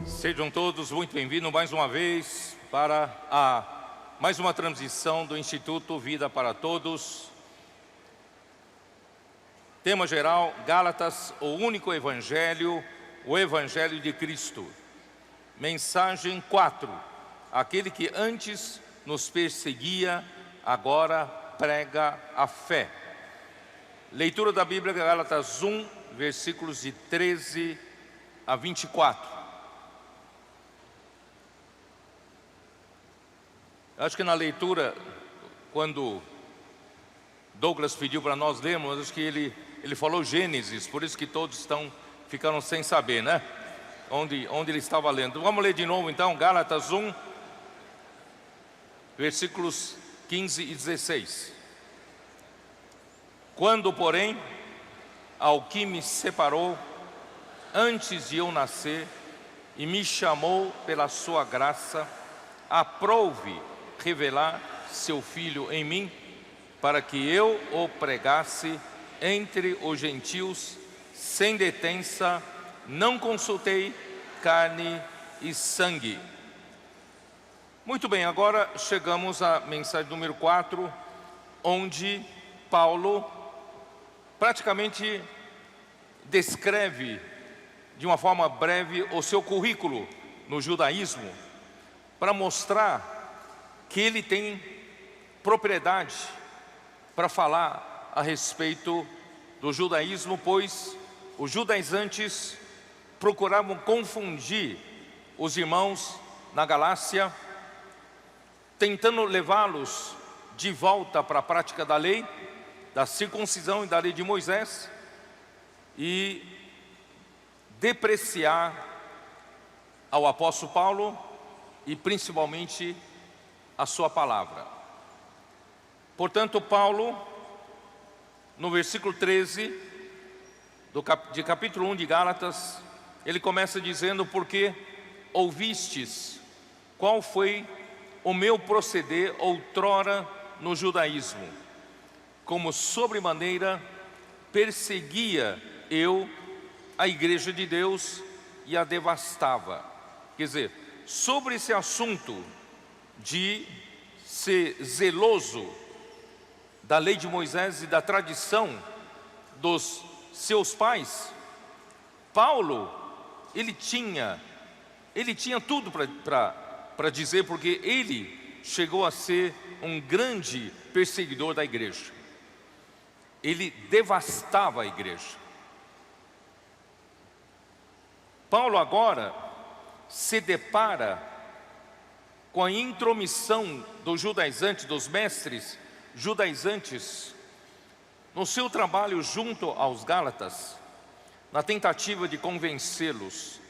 Sejam todos muito bem-vindos mais uma vez para mais uma transmissão do Instituto Vida para Todos. Tema geral: Gálatas, o único evangelho, o evangelho de Cristo. Mensagem 4: aquele que antes nos perseguia, agora prega a fé. Leitura da Bíblia, Gálatas 1, versículos de 13 a 24. Acho que na leitura, quando Douglas pediu para nós lermos, acho que ele falou Gênesis, por isso que todos ficaram sem saber, né? Onde ele estava lendo. Vamos ler de novo então, Gálatas 1, versículos 15 e 16. Quando, porém, ao que me separou antes de eu nascer e me chamou pela sua graça, aprouve revelar seu Filho em mim, para que eu o pregasse entre os gentios, sem detença, não consultei carne e sangue. Muito bem, agora chegamos à mensagem número 4, onde Paulo praticamente descreve de uma forma breve o seu currículo no judaísmo, para mostrar que ele tem propriedade para falar a respeito do judaísmo, pois os judaizantes procuravam confundir os irmãos na Galácia, tentando levá-los de volta para a prática da lei, da circuncisão e da lei de Moisés, e depreciar ao apóstolo Paulo e principalmente a sua palavra. Portanto, Paulo, no versículo 13 de capítulo 1 de Gálatas, ele começa dizendo: porque ouvistes qual foi o meu proceder outrora no judaísmo, como sobremaneira perseguia eu a igreja de Deus e a devastava. Quer dizer, sobre esse assunto de ser zeloso da lei de Moisés e da tradição dos seus pais, Paulo, ele tinha tudo para dizer, porque ele chegou a ser um grande perseguidor da igreja. Ele devastava a igreja. Paulo agora se depara com a intromissão dos judaizantes, dos mestres judaizantes, no seu trabalho junto aos Gálatas, na tentativa de convencê-los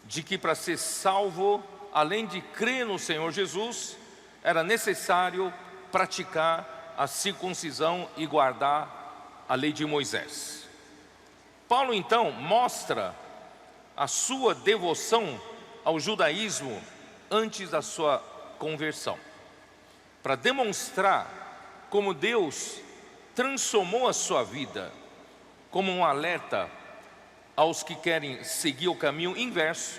de que para ser salvo, além de crer no Senhor Jesus, era necessário praticar a circuncisão e guardar a lei de Moisés. Paulo então mostra a sua devoção ao judaísmo antes da sua conversão, para demonstrar como Deus transformou a sua vida, como um alerta aos que querem seguir o caminho inverso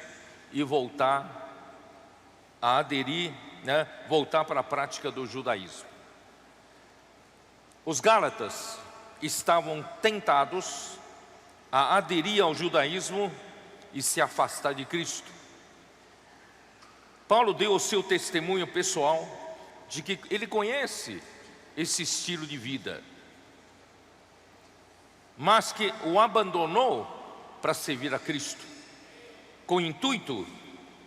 e voltar a aderir, voltar para a prática do judaísmo. Os Gálatas estavam tentados a aderir ao judaísmo e se afastar de Cristo. Paulo deu o seu testemunho pessoal de que ele conhece esse estilo de vida, mas que o abandonou para servir a Cristo, com o intuito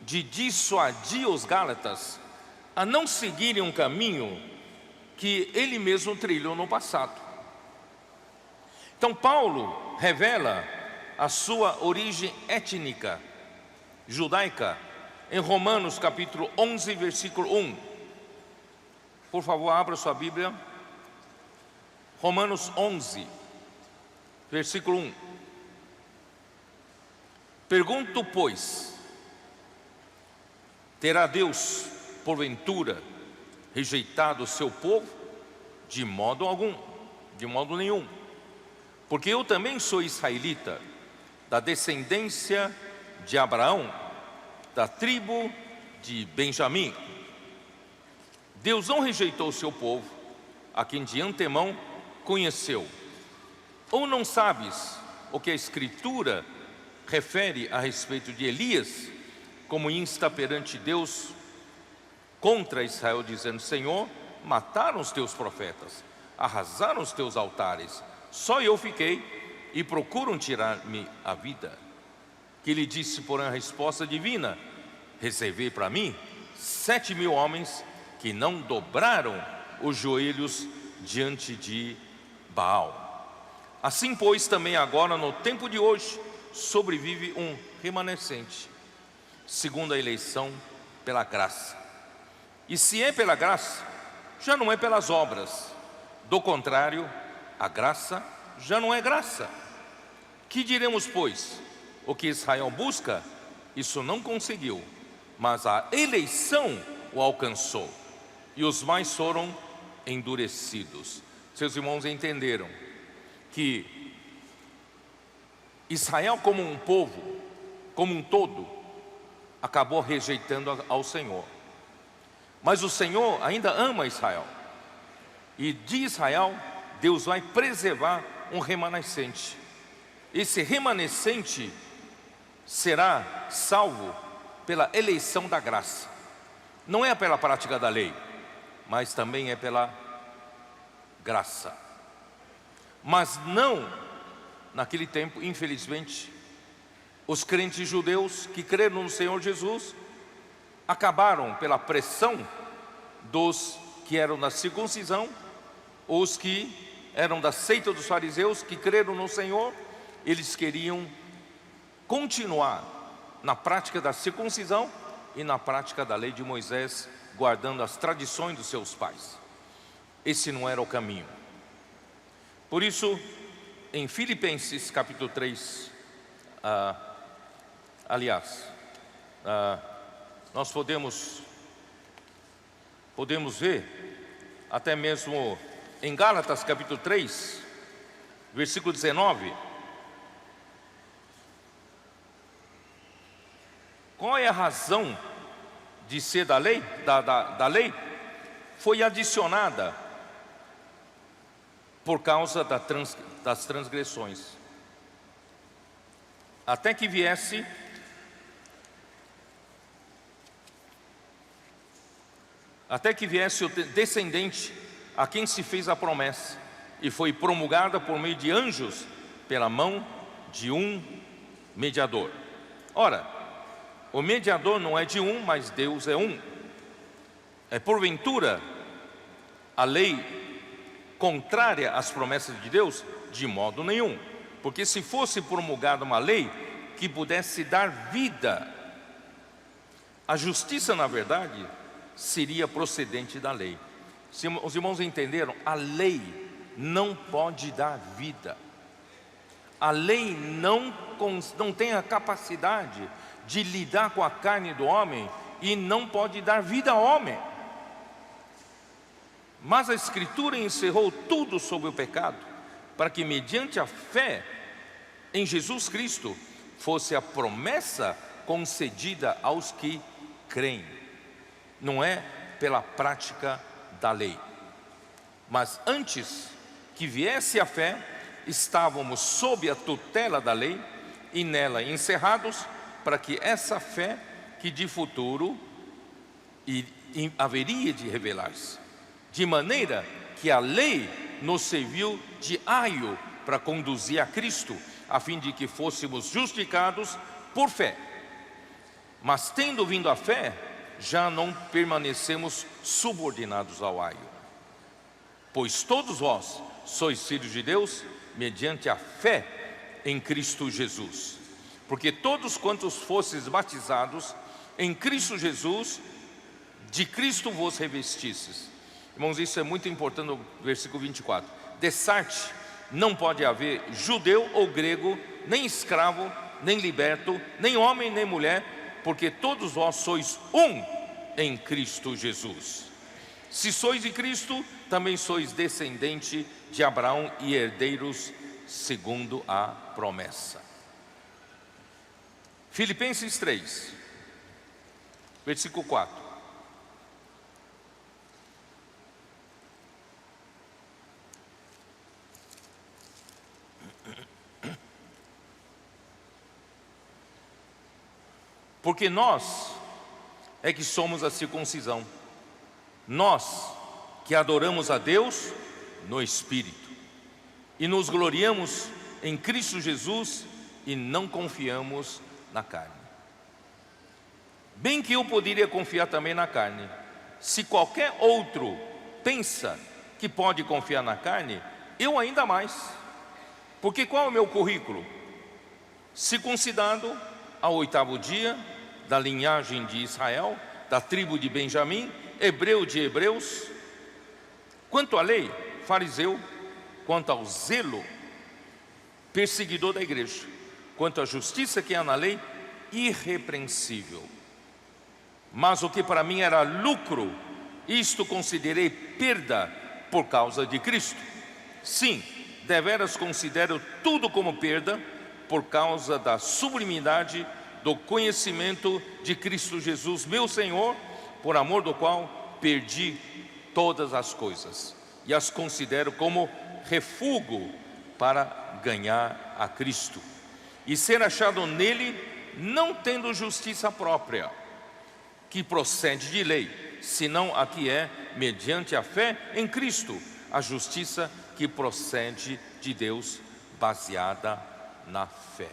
de dissuadir os Gálatas a não seguirem um caminho que ele mesmo trilhou no passado. Então Paulo revela a sua origem étnica judaica em Romanos capítulo 11, versículo 1. Por favor, abra sua Bíblia. Romanos 11, versículo 1. Pergunto, pois, terá Deus porventura, rejeitado o seu povo? De modo algum, de modo nenhum. Porque eu também sou israelita, da descendência de Abraão, da tribo de Benjamim. Deus não rejeitou o seu povo, a quem de antemão conheceu. Ou não sabes o que a Escritura refere a respeito de Elias, como insta perante Deus contra Israel, dizendo: Senhor, mataram os teus profetas, arrasaram os teus altares, só eu fiquei e procuram tirar-me a vida. Que lhe disse, porém, a resposta divina: reservei para mim 7.000 homens que não dobraram os joelhos diante de Baal. Assim, pois, também agora, no tempo de hoje, sobrevive um remanescente, segundo a eleição pela graça. E se é pela graça, já não é pelas obras. Do contrário, a graça já não é graça. Que diremos, pois? O que Israel busca, isso não conseguiu, mas a eleição o alcançou, e os mais foram endurecidos. Seus irmãos entenderam que Israel como um povo, como um todo, acabou rejeitando ao Senhor. Mas o Senhor ainda ama Israel, e de Israel Deus vai preservar um remanescente. Esse remanescente será salvo pela eleição da graça. Não é pela prática da lei, mas também é pela graça. Mas não, naquele tempo, infelizmente, os crentes judeus que creram no Senhor Jesus acabaram pela pressão dos que eram da circuncisão, os que eram da seita dos fariseus, que creram no Senhor. Eles queriam continuar na prática da circuncisão e na prática da lei de Moisés, guardando as tradições dos seus pais. Esse não era o caminho. Por isso, em Filipenses capítulo 3, nós podemos ver, até mesmo em Gálatas capítulo 3, versículo 19, qual é a razão de ser da lei? Da lei foi adicionada por causa das transgressões, até que viesse o descendente a quem se fez a promessa, e foi promulgada por meio de anjos pela mão de um mediador. Ora, o mediador não é de um, mas Deus é um. É porventura a lei contrária às promessas de Deus? De modo nenhum. Porque se fosse promulgada uma lei que pudesse dar vida, a justiça, na verdade, seria procedente da lei. Se os irmãos entenderam, a lei não pode dar vida. A lei não tem a capacidade de lidar com a carne do homem e não pode dar vida ao homem. Mas a Escritura encerrou tudo sobre o pecado, para que mediante a fé em Jesus Cristo fosse a promessa concedida aos que creem. Não é pela prática da lei. Mas antes que viesse a fé, estávamos sob a tutela da lei e nela encerrados, para que essa fé que de futuro haveria de revelar-se. De maneira que a lei nos serviu de aio para conduzir a Cristo, a fim de que fôssemos justificados por fé. Mas tendo vindo a fé, já não permanecemos subordinados ao aio. Pois todos vós sois filhos de Deus, mediante a fé em Cristo Jesus. Porque todos quantos fostes batizados em Cristo Jesus, de Cristo vos revestistes. Irmãos, isso é muito importante no versículo 24. Dessarte não pode haver judeu ou grego, nem escravo, nem liberto, nem homem, nem mulher, porque todos vós sois um em Cristo Jesus. Se sois de Cristo, também sois descendente de Abraão e herdeiros segundo a promessa. Filipenses 3, versículo 4. Porque nós é que somos a circuncisão, nós que adoramos a Deus no Espírito e nos gloriamos em Cristo Jesus e não confiamos na carne. Bem que eu poderia confiar também na carne. Se qualquer outro pensa que pode confiar na carne, eu ainda mais. Porque qual é o meu currículo? Circuncidado ao 8º dia, da linhagem de Israel, da tribo de Benjamim, hebreu de hebreus. Quanto à lei, fariseu. Quanto ao zelo, perseguidor da igreja. Quanto à justiça que há na lei, irrepreensível. Mas o que para mim era lucro, isto considerei perda por causa de Cristo. Sim, deveras considero tudo como perda por causa da sublimidade do conhecimento de Cristo Jesus, meu Senhor, por amor do qual perdi todas as coisas e as considero como refúgio para ganhar a Cristo e ser achado nele, não tendo justiça própria, que procede de lei, senão a que é mediante a fé em Cristo, a justiça que procede de Deus, baseada na fé.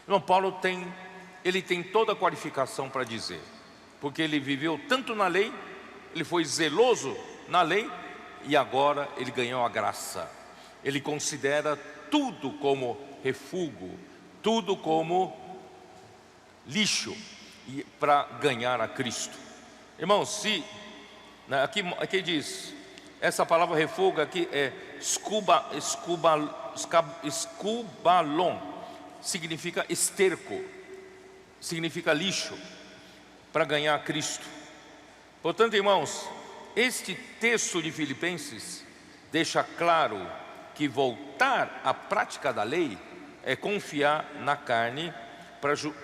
Irmão, Paulo tem toda a qualificação para dizer, porque ele viveu tanto na lei, ele foi zeloso na lei, e agora ele ganhou a graça. Ele considera tudo como refúgio, tudo como lixo, para ganhar a Cristo. Irmãos, aqui diz, essa palavra refúgio aqui é escubalon, significa esterco, significa lixo, para ganhar a Cristo. Portanto, irmãos, este texto de Filipenses deixa claro que voltar à prática da lei é confiar na carne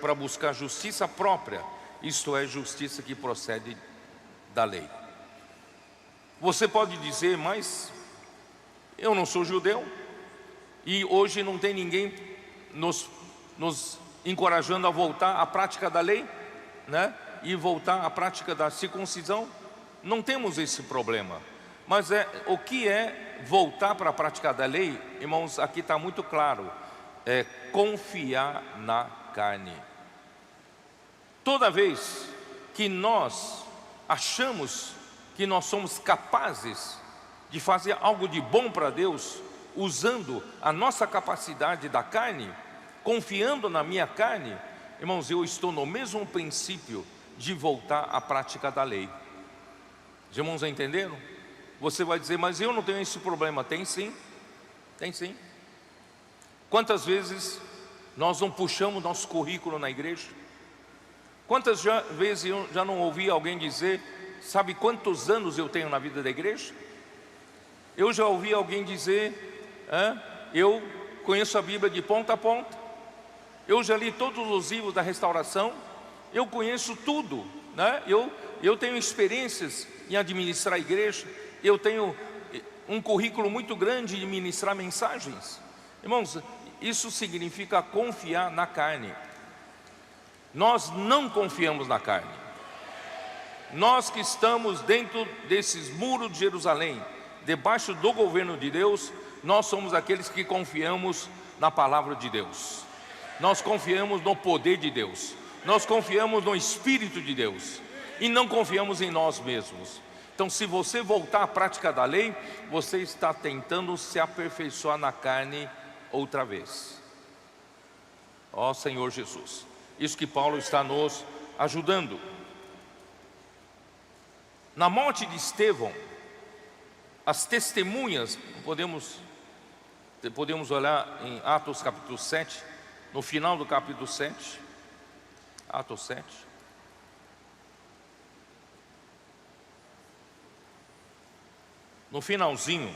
para buscar justiça própria, isto é, justiça que procede da lei. Você pode dizer, mas eu não sou judeu e hoje não tem ninguém nos encorajando a voltar à prática da lei, né? E voltar à prática da circuncisão. Não temos esse problema. Mas o que é voltar para a prática da lei? Irmãos, aqui está muito claro. É confiar na carne. Toda vez que nós achamos que nós somos capazes de fazer algo de bom para Deus, usando a nossa capacidade da carne, confiando na minha carne, irmãos, eu estou no mesmo princípio de voltar à prática da lei. Os irmãos entenderam? Você vai dizer, mas eu não tenho esse problema. Tem sim, tem sim. Quantas vezes nós não puxamos nosso currículo na igreja? Quantas vezes eu já não ouvi alguém dizer, sabe quantos anos eu tenho na vida da igreja? Eu já ouvi alguém dizer, eu conheço a Bíblia de ponta a ponta, eu já li todos os livros da restauração, eu conheço tudo, né? Eu tenho experiências em administrar a igreja, eu tenho um currículo muito grande de ministrar mensagens. Irmãos, isso significa confiar na carne. Nós não confiamos na carne. Nós que estamos dentro desses muros de Jerusalém, debaixo do governo de Deus, nós somos aqueles que confiamos na palavra de Deus. Nós confiamos no poder de Deus. Nós confiamos no Espírito de Deus. E não confiamos em nós mesmos. Então, se você voltar à prática da lei, você está tentando se aperfeiçoar na carne outra vez. Ó Senhor Jesus. Isso que Paulo está nos ajudando. Na morte de Estevão, as testemunhas, podemos olhar em Atos capítulo 7, no final do capítulo 7, Atos 7. no finalzinho,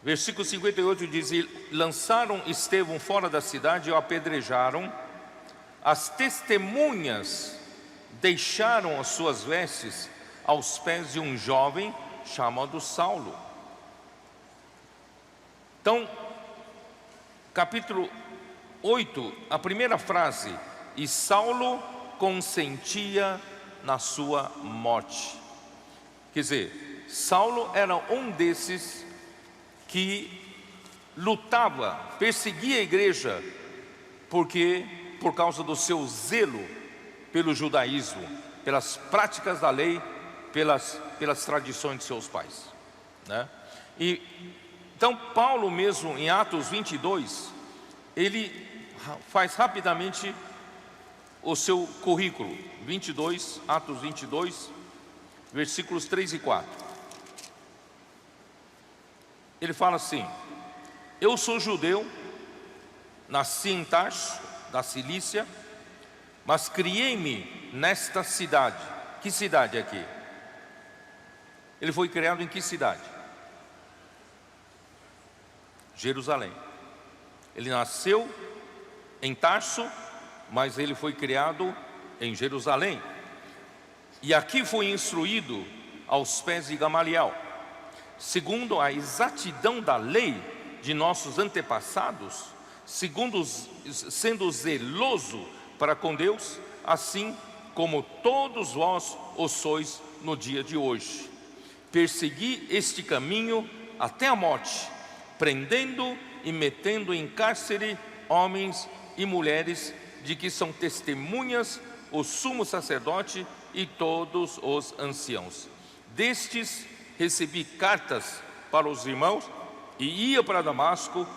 versículo 58 diz: e lançaram Estevão fora da cidade e o apedrejaram. As testemunhas deixaram as suas vestes aos pés de um jovem chamado Saulo. Então, capítulo 8, a primeira frase: e Saulo consentia na sua morte. Quer dizer, Saulo era um desses que lutava, perseguia a igreja, por causa do seu zelo pelo judaísmo, pelas práticas da lei, pelas tradições de seus pais, né? E então Paulo mesmo, em Atos 22, ele faz rapidamente o seu currículo. 22, Atos 22, versículos 3 e 4. Ele fala assim: eu sou judeu, nasci em Tarso, da Cilícia, mas criei-me nesta cidade. Que cidade é aqui? Ele foi criado em que cidade? Jerusalém. Ele nasceu em Tarso, mas ele foi criado em Jerusalém. E aqui foi instruído aos pés de Gamaliel, segundo a exatidão da lei de nossos antepassados, sendo zeloso para com Deus, assim como todos vós o sois no dia de hoje. Persegui este caminho até a morte, prendendo e metendo em cárcere homens e mulheres, de que são testemunhas o sumo sacerdote e todos os anciãos. Destes recebi cartas para os irmãos e ia para Damasco,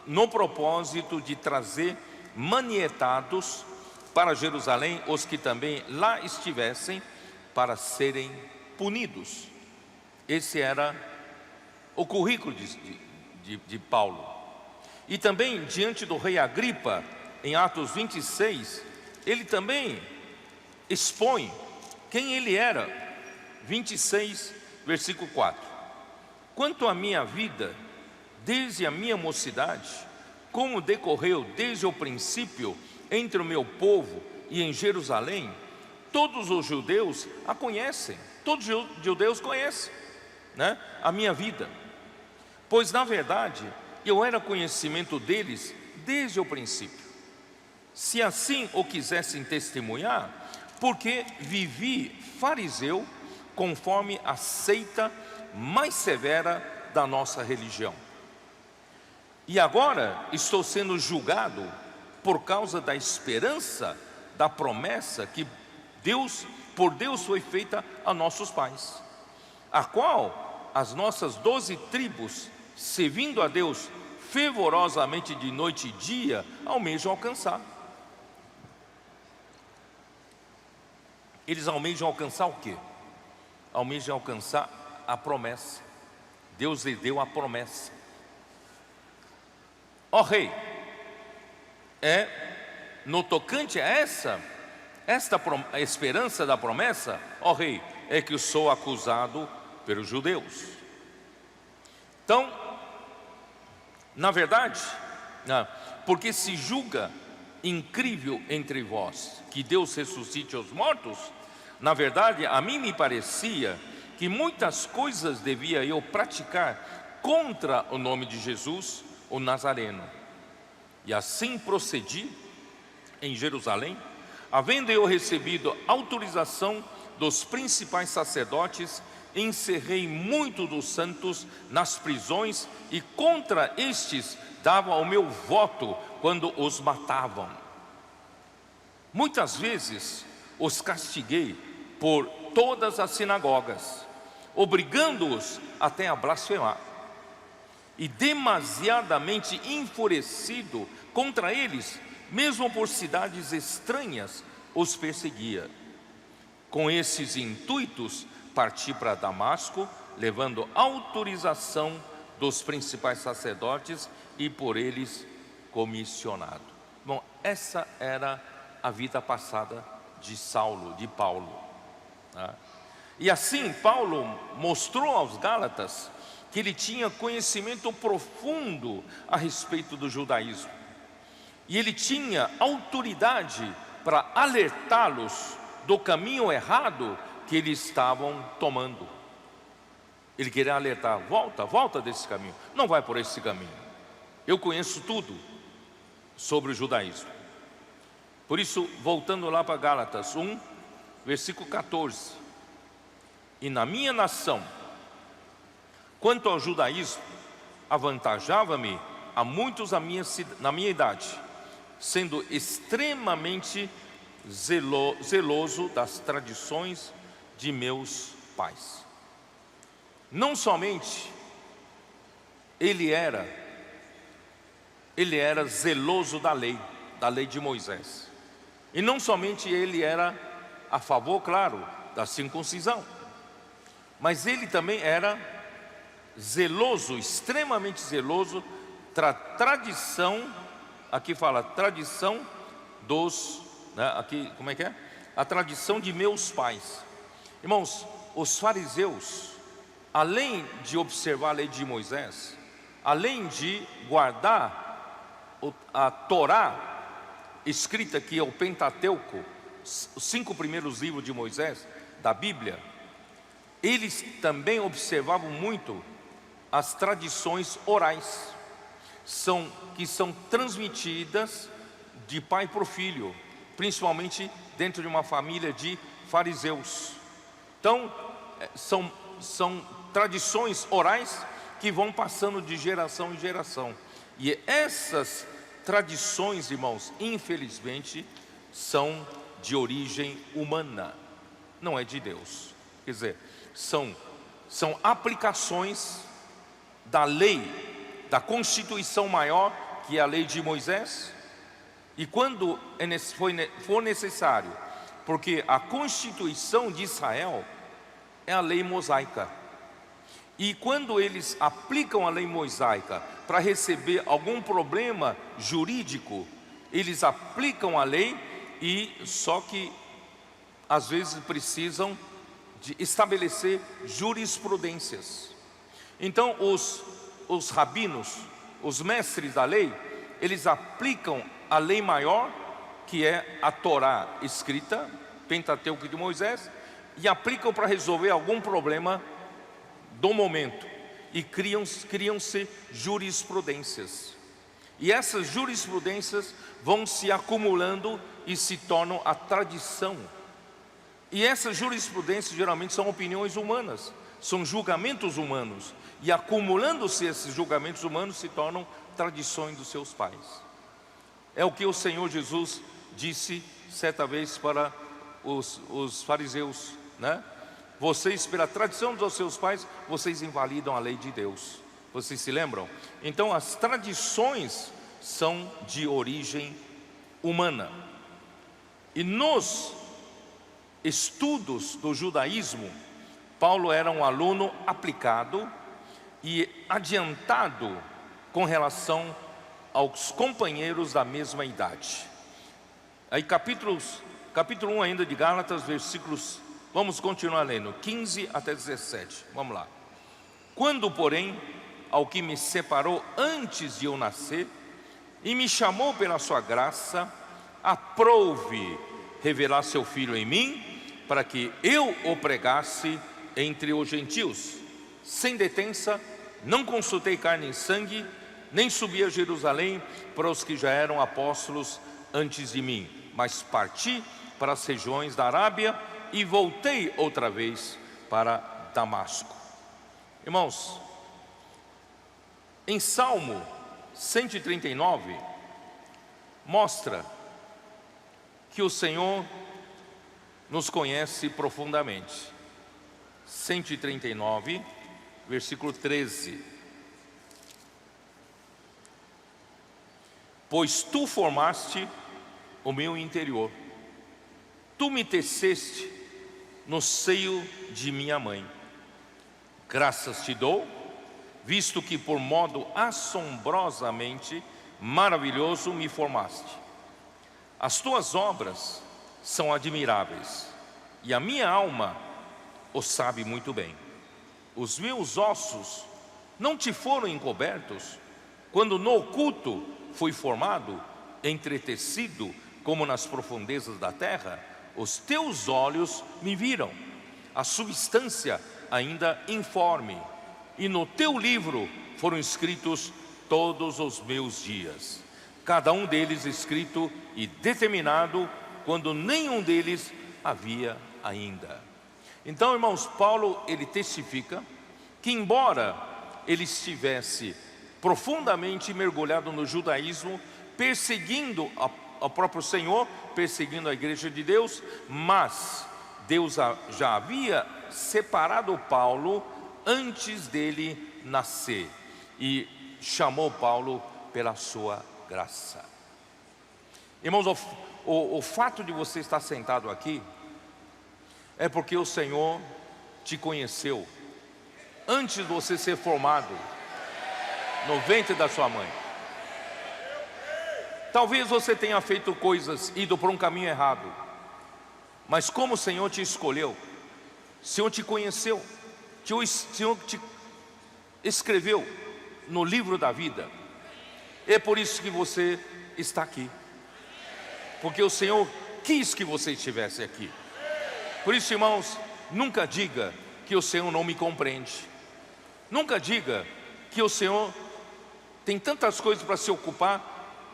no propósito de trazer manietados para Jerusalém os que também lá estivessem, para serem punidos. Esse era o currículo de Paulo. E também diante do rei Agripa, em Atos 26, ele também expõe quem ele era. 26, versículo 4. Quanto à minha vida, desde a minha mocidade, como decorreu desde o princípio entre o meu povo e em Jerusalém, todos os judeus a conhecem. Todos os judeus conhecem, né, a minha vida, pois na verdade eu era conhecimento deles desde o princípio. Se assim o quisessem testemunhar, porque vivi fariseu conforme a seita mais severa da nossa religião. E agora estou sendo julgado por causa da esperança da promessa que por Deus foi feita a nossos pais, a qual as nossas 12 tribos, servindo a Deus fervorosamente de noite e dia, almejam alcançar. Eles almejam alcançar o quê? Almejam alcançar a promessa. Deus lhe deu a promessa. Ó rei, no tocante a esta esperança da promessa, ó rei, é que eu sou acusado pelos judeus. Então, na verdade, porque se julga incrível entre vós que Deus ressuscite os mortos, na verdade, a mim me parecia que muitas coisas devia eu praticar contra o nome de Jesus, o Nazareno. E assim procedi em Jerusalém, havendo eu recebido autorização dos principais sacerdotes, encerrei muito dos santos nas prisões e contra estes dava o meu voto quando os matavam. Muitas vezes os castiguei por todas as sinagogas, obrigando-os até a blasfemar. E demasiadamente enfurecido contra eles, mesmo por cidades estranhas, os perseguia. Com esses intuitos, parti para Damasco, levando autorização dos principais sacerdotes e por eles comissionado. Bom, essa era a vida passada de Saulo, de Paulo, né? E assim Paulo mostrou aos Gálatas que ele tinha conhecimento profundo a respeito do judaísmo. E ele tinha autoridade para alertá-los do caminho errado que eles estavam tomando. Ele queria alertar: volta desse caminho, não vai por esse caminho. Eu conheço tudo sobre o judaísmo. Por isso, voltando lá para Gálatas 1, versículo 14: e na minha nação, quanto ao judaísmo, avantajava-me a muitos na minha idade, sendo extremamente zeloso das tradições de meus pais. Não somente ele era zeloso da lei de Moisés, e não somente ele era a favor, claro, da circuncisão, mas ele também era zeloso, extremamente zeloso da tradição. Aqui fala tradição dos, né, aqui como é que é? A tradição de meus pais. Irmãos, os fariseus, além de observar a lei de Moisés, além de guardar a Torá escrita, que é o Pentateuco, os 5 primeiros livros de Moisés, da Bíblia, eles também observavam muito as tradições orais, que são transmitidas de pai para o filho, principalmente dentro de uma família de fariseus. Então, são tradições orais que vão passando de geração em geração. E essas tradições, irmãos, infelizmente, são de origem humana, não é de Deus. Quer dizer, são aplicações da lei, da Constituição maior, que é a lei de Moisés. E quando for necessário, porque a Constituição de Israel é a lei mosaica, e quando eles aplicam a lei mosaica para receber algum problema jurídico, eles aplicam a lei, e só que às vezes precisam de estabelecer jurisprudências. Então os rabinos, os mestres da lei, eles aplicam a lei maior, que é a Torá escrita, Pentateuco de Moisés, e aplicam para resolver algum problema do momento, e criam-se jurisprudências. E essas jurisprudências vão se acumulando e se tornam a tradição. E essas jurisprudências geralmente são opiniões humanas, são julgamentos humanos, e acumulando-se esses julgamentos humanos se tornam tradições dos seus pais. É o que o Senhor Jesus disse certa vez para os fariseus, né? Vocês, pela tradição dos seus pais, vocês invalidam a lei de Deus. Vocês se lembram? Então as tradições são de origem humana. E nos estudos do judaísmo, Paulo era um aluno aplicado e adiantado com relação aos companheiros da mesma idade. Aí capítulo 1 ainda de Gálatas, versículos, vamos continuar lendo, 15 até 17, vamos lá. Quando, porém, ao que me separou antes de eu nascer, e me chamou pela sua graça, aprouve revelar seu Filho em mim, para que eu o pregasse entre os gentios. Sem detença, não consultei carne e sangue, nem subi a Jerusalém para os que já eram apóstolos antes de mim, mas parti para as regiões da Arábia e voltei outra vez para Damasco. Irmãos, em Salmo 139, mostra que o Senhor nos conhece profundamente. 139, versículo 13. Pois tu formaste o meu interior, tu me teceste no seio de minha mãe. Graças te dou, visto que por modo assombrosamente maravilhoso me formaste. As tuas obras são admiráveis, e a minha alma o sabe muito bem. Os meus ossos não te foram encobertos, quando no oculto fui formado, entretecido como nas profundezas da terra? Os teus olhos me viram, a substância ainda informe, e no teu livro foram escritos todos os meus dias, cada um deles escrito e determinado, quando nenhum deles havia ainda. Então, irmãos, Paulo, ele testifica que, embora ele estivesse profundamente mergulhado no judaísmo, perseguindo ao próprio Senhor, perseguindo a igreja de Deus, mas Deus já havia separado Paulo antes dele nascer e chamou Paulo pela sua graça. Irmãos, o fato de você estar sentado aqui é porque o Senhor te conheceu antes de você ser formado no ventre da sua mãe. Talvez você tenha feito coisas, ido por um caminho errado, mas como o Senhor te escolheu, o Senhor te conheceu, o Senhor te escreveu no livro da vida. É por isso que você está aqui, porque o Senhor quis que você estivesse aqui. Por isso, irmãos, nunca diga que o Senhor não me compreende. Nunca diga que o Senhor tem tantas coisas para se ocupar,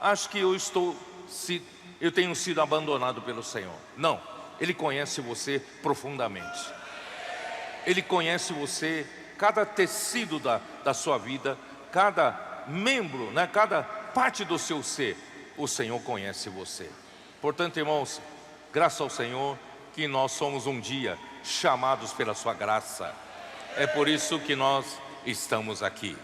acho que eu tenho sido abandonado pelo Senhor. Não, Ele conhece você profundamente. Ele conhece você, cada tecido da sua vida, cada membro, né, cada parte do seu ser. O Senhor conhece você. Portanto, irmãos, graças ao Senhor que nós somos um dia chamados pela sua graça. É por isso que nós estamos aqui.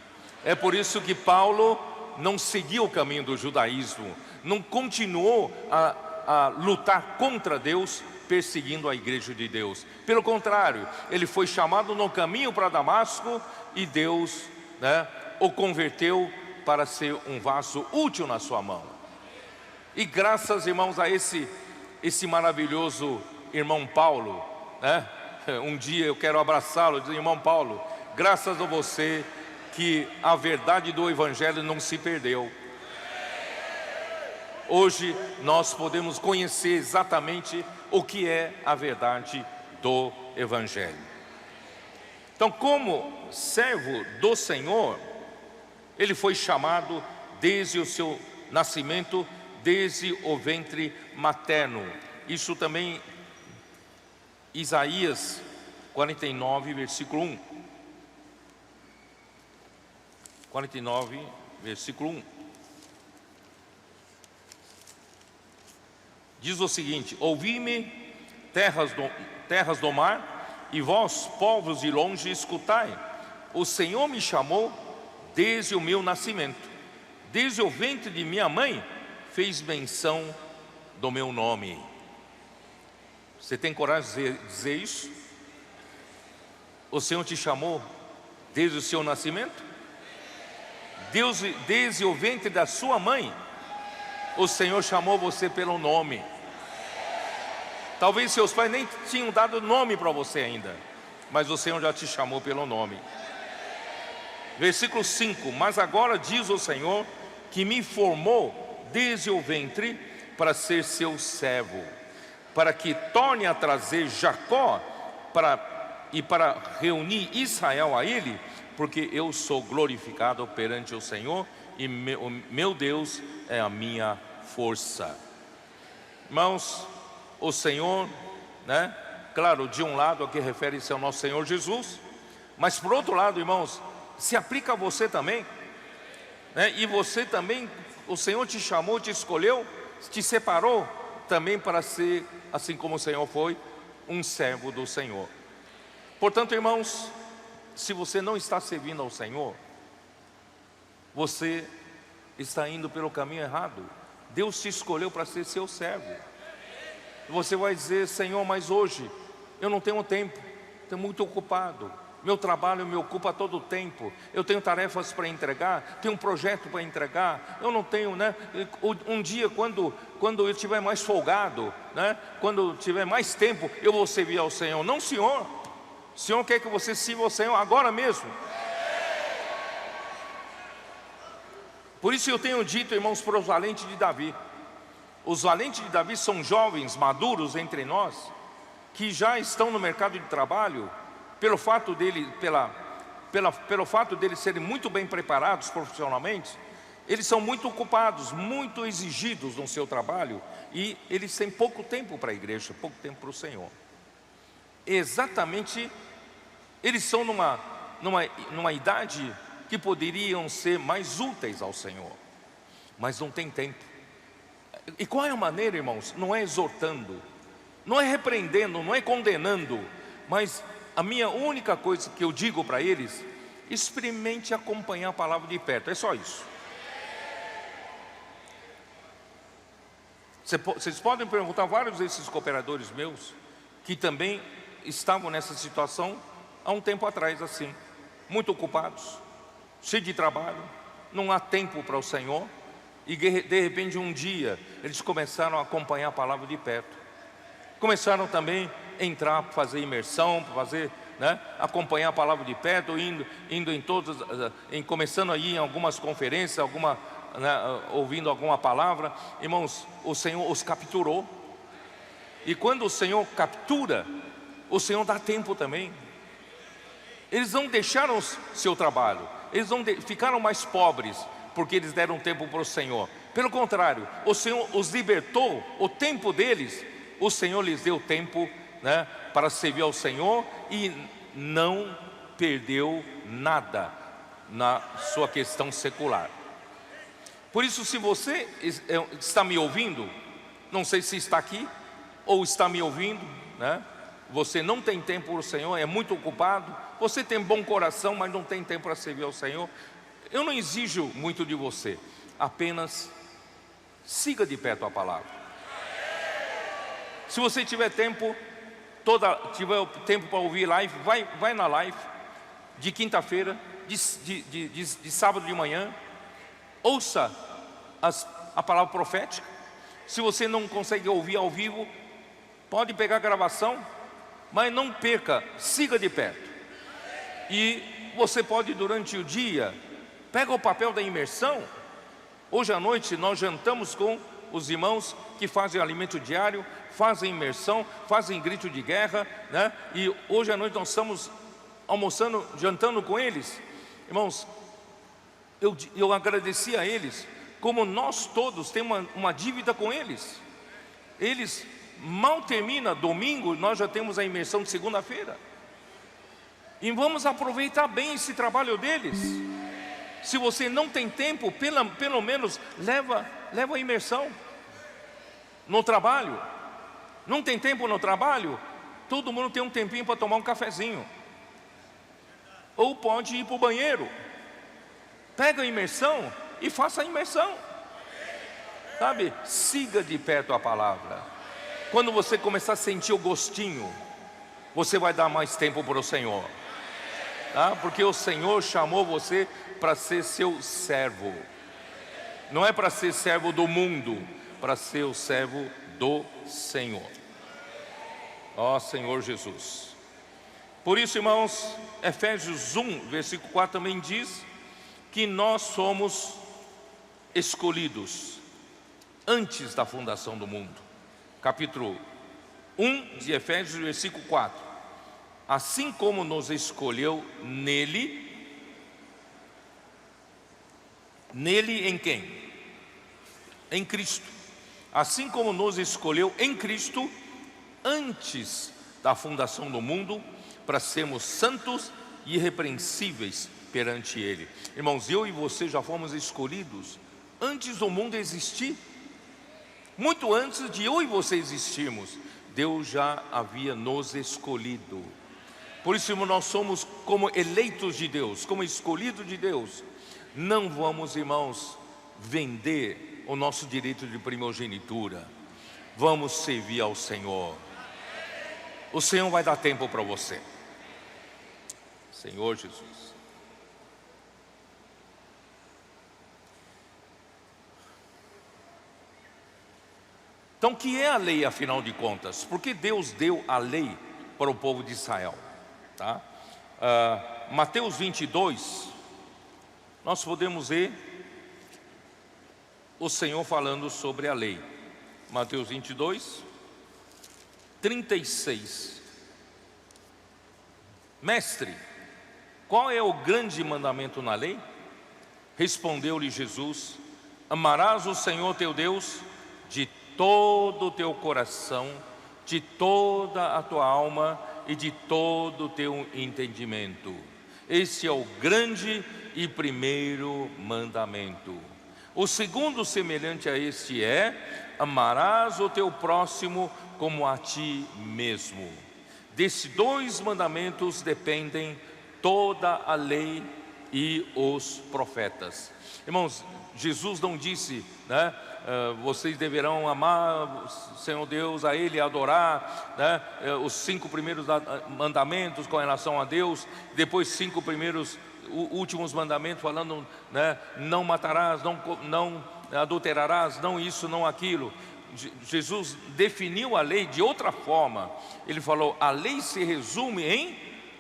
É por isso que Paulo não seguiu o caminho do judaísmo, não continuou a lutar contra Deus, perseguindo a igreja de Deus. Pelo contrário, ele foi chamado no caminho para Damasco e Deus, né, o converteu para ser um vaso útil na sua mão. E graças, irmãos, a esse maravilhoso irmão Paulo, né? Um dia eu quero abraçá-lo e dizer: irmão Paulo, graças a você que a verdade do Evangelho não se perdeu. Hoje nós podemos conhecer exatamente o que é a verdade do Evangelho. Então, como servo do Senhor, ele foi chamado desde o seu nascimento, desde o ventre materno. Isso também Isaías 49, versículo 1. 49, versículo 1. Diz o seguinte: ouvi-me, terras do mar, e vós, povos de longe, escutai. O Senhor me chamou desde o meu nascimento, desde o ventre de minha mãe fez menção do meu nome. Você tem coragem de dizer isso? O Senhor te chamou desde o seu nascimento? Deus, desde o ventre da sua mãe, o Senhor chamou você pelo nome. Talvez seus pais nem tinham dado nome para você ainda, mas o Senhor já te chamou pelo nome. Versículo 5: mas agora diz o Senhor, que me formou desde o ventre para ser seu servo, para que torne a trazer Jacó para reunir Israel a ele, porque eu sou glorificado perante o Senhor e meu Deus é a minha força. Irmãos, o Senhor, né? Claro, de um lado aqui refere-se ao nosso Senhor Jesus, mas por outro lado, irmãos, se aplica a você também, né? E você também, o Senhor te chamou, te escolheu, te separou também para ser, assim como o Senhor foi, um servo do Senhor. Portanto, irmãos, se você não está servindo ao Senhor, você está indo pelo caminho errado. Deus te escolheu para ser seu servo. Você vai dizer: Senhor, mas hoje eu não tenho tempo, estou muito ocupado, meu trabalho me ocupa todo o tempo, eu tenho tarefas para entregar, tenho um projeto para entregar, eu não tenho, né? Um dia quando eu estiver mais folgado, né? Quando eu tiver mais tempo, eu vou servir ao Senhor. Não, Senhor, O Senhor quer que você sirva ao Senhor agora mesmo. Por isso eu tenho dito, irmãos, para os valentes de Davi. Os valentes de Davi são jovens, maduros entre nós, que já estão no mercado de trabalho, pelo fato deles serem muito bem preparados profissionalmente. Eles são muito ocupados, muito exigidos no seu trabalho, e eles têm pouco tempo para a igreja, pouco tempo para o Senhor. Exatamente, eles são numa idade que poderiam ser mais úteis ao Senhor, mas não tem tempo. E qual é a maneira, irmãos? Não é exortando, não é repreendendo, não é condenando, mas a minha única coisa que eu digo para eles: experimente acompanhar a palavra de perto, é só isso. Vocês podem perguntar a vários desses cooperadores meus, que também estavam nessa situação há um tempo atrás, assim, muito ocupados, cheios de trabalho, não há tempo para o Senhor, e de repente um dia eles começaram a acompanhar a palavra de perto, começaram também a entrar, fazer imersão, acompanhar a palavra de perto, indo em todas, começando aí em algumas conferências, ouvindo alguma palavra. Irmãos, o Senhor os capturou, e quando o Senhor captura, o Senhor dá tempo também. Eles não deixaram seu trabalho, eles não ficaram mais pobres porque eles deram tempo para o Senhor. Pelo contrário, o Senhor os libertou, o tempo deles, o Senhor lhes deu tempo, para servir ao Senhor, e não perdeu nada na sua questão secular. Por isso, se você está me ouvindo, não sei se está aqui ou está me ouvindo, você não tem tempo para o Senhor, é muito ocupado, você tem bom coração, mas não tem tempo para servir ao Senhor. Eu não exijo muito de você, apenas siga de perto a palavra. Se você tiver tempo, tiver tempo para ouvir live, vai na live de quinta-feira, de sábado de manhã, ouça a palavra profética. Se você não consegue ouvir ao vivo, pode pegar a gravação, mas não perca, siga de perto. E você pode, durante o dia, pega o papel da imersão. Hoje à noite nós jantamos com os irmãos que fazem alimento diário, fazem imersão, fazem grito de guerra, E hoje à noite nós estamos almoçando, jantando com eles. Irmãos, eu agradeci a eles, como nós todos temos uma dívida com eles. Eles mal termina domingo, nós já temos a imersão de segunda-feira, e vamos aproveitar bem esse trabalho deles. Se você não tem tempo, pelo menos leva a imersão no trabalho. Não tem tempo no trabalho, todo mundo tem um tempinho para tomar um cafezinho, ou pode ir para o banheiro. Pega a imersão e faça a imersão, siga de perto a palavra. Quando você começar a sentir o gostinho, você vai dar mais tempo para o Senhor, porque o Senhor chamou você para ser seu servo. Não é para ser servo do mundo, para ser o servo do Senhor. Ó Senhor Jesus. Por isso, irmãos, Efésios 1, versículo 4 também diz que nós somos escolhidos antes da fundação do mundo. Capítulo 1 de Efésios, versículo 4. Assim como nos escolheu nele em quem? Em Cristo. Assim como nos escolheu em Cristo antes da fundação do mundo, para sermos santos e irrepreensíveis perante Ele. Irmãos, eu e você já fomos escolhidos antes do mundo existir. Muito antes de eu e você existirmos, Deus já havia nos escolhido. Por isso, irmão, nós somos como eleitos de Deus, como escolhidos de Deus. Não vamos, irmãos, vender o nosso direito de primogenitura. Vamos servir ao Senhor. O Senhor vai dar tempo para você. Senhor Jesus. Então, o que é a lei, afinal de contas? Porque Deus deu a lei para o povo de Israel. tá? Mateus 22, nós podemos ver o Senhor falando sobre a lei. Mateus 22, 36. Mestre, qual é o grande mandamento na lei? Respondeu-lhe Jesus: amarás o Senhor teu Deus de todo o teu coração, de toda a tua alma e de todo o teu entendimento. Este é o grande e primeiro mandamento. O segundo, semelhante a este, é: amarás o teu próximo como a ti mesmo. Desses dois mandamentos dependem toda a lei e os profetas. Irmãos, Jesus não disse, né, vocês deverão amar o Senhor Deus, a Ele adorar, né, os 5 primeiros mandamentos com relação a Deus, depois 5 primeiros últimos mandamentos falando, né, não matarás, não adulterarás, não isso, não aquilo. Jesus definiu a lei de outra forma. Ele falou: a lei se resume em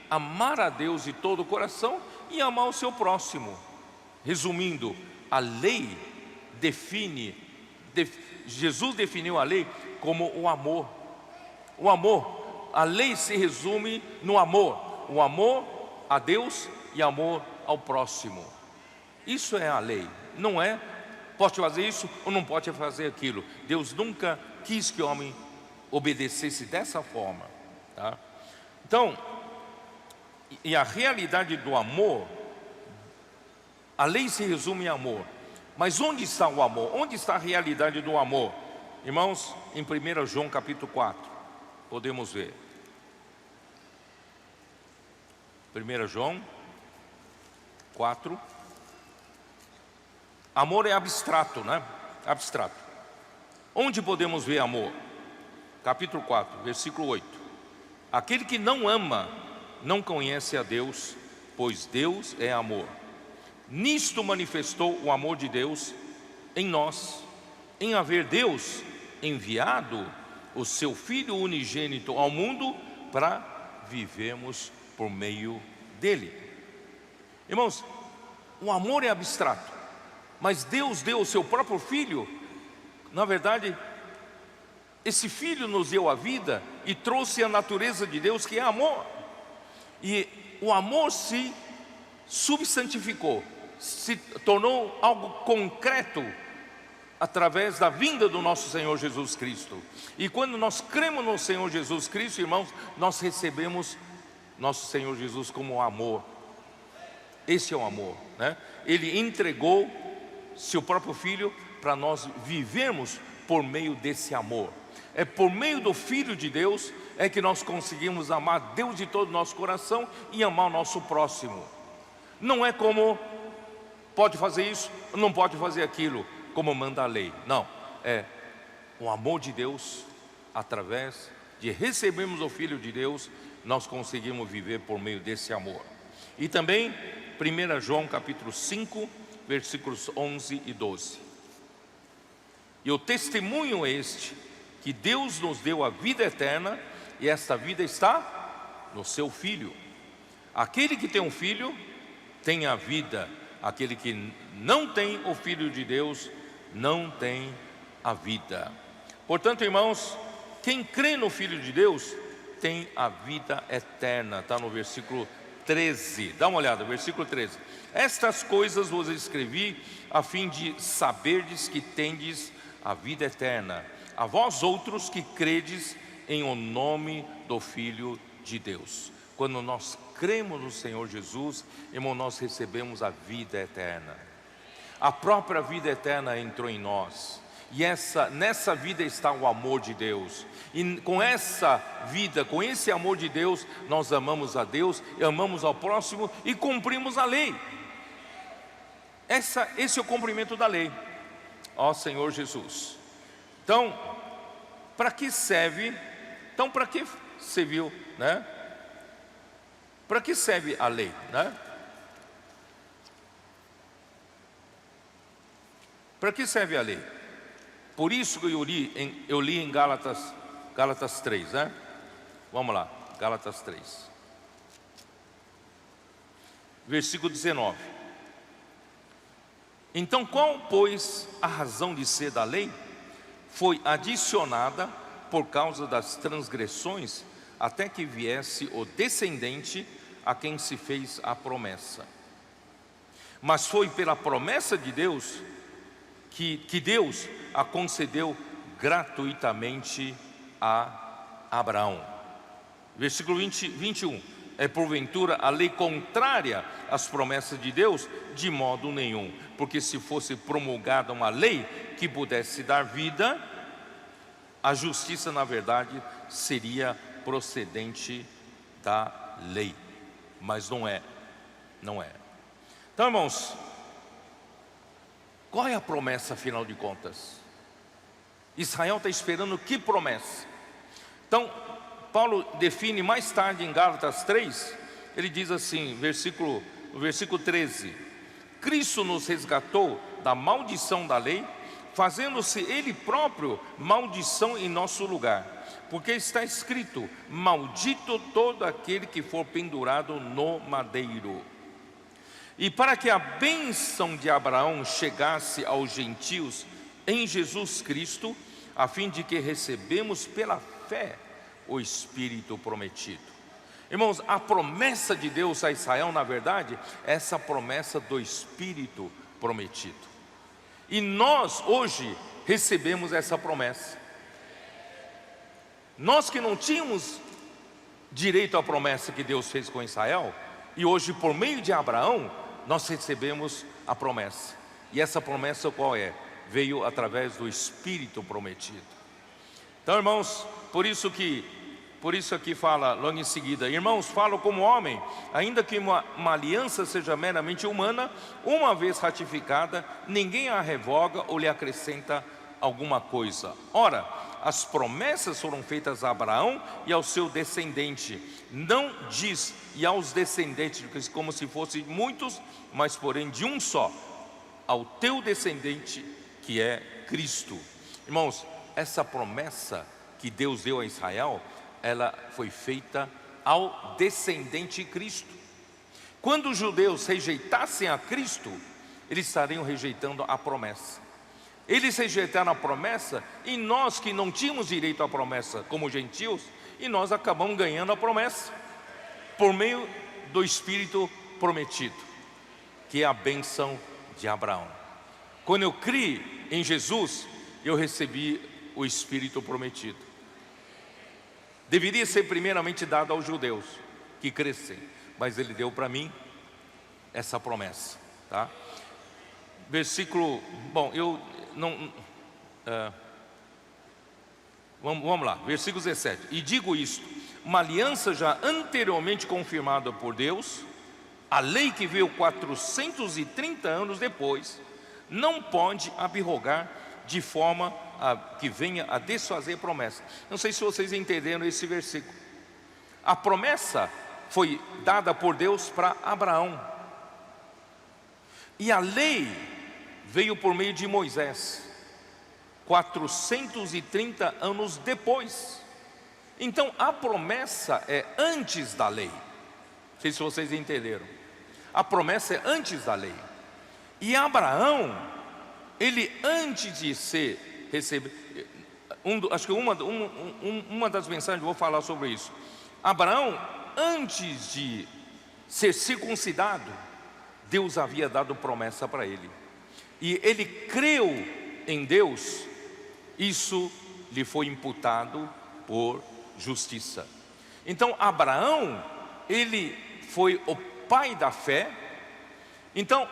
amar a Deus de todo o coração e amar o seu próximo. Resumindo, a lei Jesus definiu a lei como o amor. O amor, a lei se resume no amor. O amor a Deus e amor ao próximo. Isso é a lei. Não é pode fazer isso ou não pode fazer aquilo. Deus nunca quis que o homem obedecesse dessa forma, tá? Então, e a realidade do amor, a lei se resume em amor. Mas onde está o amor? Onde está a realidade do amor? Irmãos, em 1 João capítulo 4, podemos ver. 1 João 4. Amor é abstrato, né? Abstrato. Onde podemos ver amor? Capítulo 4, versículo 8. Aquele que não ama não conhece a Deus, pois Deus é amor. Nisto manifestou o amor de Deus em nós, em haver Deus enviado o seu Filho unigênito ao mundo para vivermos por meio dele. Irmãos, o amor é abstrato, mas Deus deu o seu próprio Filho. Na verdade, esse Filho nos deu a vida e trouxe a natureza de Deus, que é amor. E o amor se substantificou, se tornou algo concreto através da vinda do nosso Senhor Jesus Cristo. E quando nós cremos no Senhor Jesus Cristo, irmãos, nós recebemos nosso Senhor Jesus como amor. Esse é o amor, né? Ele entregou seu próprio Filho para nós vivermos por meio desse amor. É por meio do Filho de Deus é que nós conseguimos amar Deus de todo o nosso coração e amar o nosso próximo. Não é como pode fazer isso, não pode fazer aquilo, como manda a lei. Não, é o amor de Deus. Através de recebermos o Filho de Deus, nós conseguimos viver por meio desse amor. E também 1 João capítulo 5, versículos 11 e 12. E o testemunho é este, que Deus nos deu a vida eterna, e esta vida está no seu Filho. Aquele que tem um filho tem a vida. Aquele que não tem o Filho de Deus não tem a vida. Portanto, irmãos, quem crê no Filho de Deus tem a vida eterna. Está no versículo 13. Dá uma olhada, versículo 13. Estas coisas vos escrevi a fim de saberdes que tendes a vida eterna, a vós outros que credes em o nome do Filho de Deus. Quando nós cremos no Senhor Jesus, irmão, nós recebemos a vida eterna. A própria vida eterna entrou em nós. E nessa vida está o amor de Deus. E com essa vida, com esse amor de Deus, nós amamos a Deus, amamos ao próximo e cumprimos a lei. Esse é o cumprimento da lei, ó Senhor Jesus. Então, para que serve? Então, para que serviu, né? Para que serve a lei, né? Para que serve a lei? Por isso que eu li em Gálatas 3, né? Vamos lá, Gálatas 3. versículo 19. Então qual, pois, a razão de ser da lei? Foi adicionada por causa das transgressões, até que viesse o descendente a quem se fez a promessa. Mas foi pela promessa de Deus que Deus a concedeu gratuitamente a Abraão. Versículo 21. É porventura a lei contrária às promessas de Deus? De modo nenhum, porque se fosse promulgada uma lei que pudesse dar vida, a justiça na verdade seria procedente da lei, mas não é. Então, irmãos, qual é a promessa afinal de contas? Israel está esperando que promessa? Então, Paulo define mais tarde em Gálatas 3, ele diz assim, no versículo 13: Cristo nos resgatou da maldição da lei, fazendo-se Ele próprio maldição em nosso lugar, porque está escrito: maldito todo aquele que for pendurado no madeiro. E para que a bênção de Abraão chegasse aos gentios em Jesus Cristo, a fim de que recebemos pela fé o Espírito prometido. Irmãos, a promessa de Deus a Israel, na verdade, é essa promessa do Espírito prometido. E nós hoje recebemos essa promessa. Nós que não tínhamos direito à promessa que Deus fez com Israel, e hoje por meio de Abraão, nós recebemos a promessa. E essa promessa qual é? Veio através do Espírito prometido. Então, irmãos, por isso aqui fala logo em seguida: irmãos, falo como homem, ainda que uma aliança seja meramente humana, uma vez ratificada, ninguém a revoga ou lhe acrescenta alguma coisa. Ora, as promessas foram feitas a Abraão e ao seu descendente. Não diz e aos descendentes, como se fossem muitos, mas porém de um só, ao teu descendente, que é Cristo. Irmãos, essa promessa que Deus deu a Israel, ela foi feita ao descendente Cristo. Quando os judeus rejeitassem a Cristo, eles estariam rejeitando a promessa. Eles rejeitaram a promessa, e nós que não tínhamos direito à promessa como gentios, e nós acabamos ganhando a promessa por meio do Espírito prometido, que é a bênção de Abraão. Quando eu criei em Jesus, eu recebi o Espírito prometido. Deveria ser primeiramente dado aos judeus que crescem, mas Ele deu para mim essa promessa, tá? Versículo, bom, eu não, vamos lá, versículo 17. E digo isto: uma aliança já anteriormente confirmada por Deus, a lei que veio 430 anos depois, não pode abrogar de forma que venha a desfazer promessa. Não sei se vocês entenderam esse versículo. A promessa foi dada por Deus para Abraão, e a lei veio por meio de Moisés 430 anos depois. Então a promessa é antes da lei. Não sei se vocês entenderam. A promessa é antes da lei. E Abraão, ele antes de receber, acho que uma das mensagens eu vou falar sobre isso. Abraão, antes de ser circuncidado, Deus havia dado promessa para ele, e ele creu em Deus. Isso lhe foi imputado por justiça. Então Abraão, ele foi o pai da fé. Então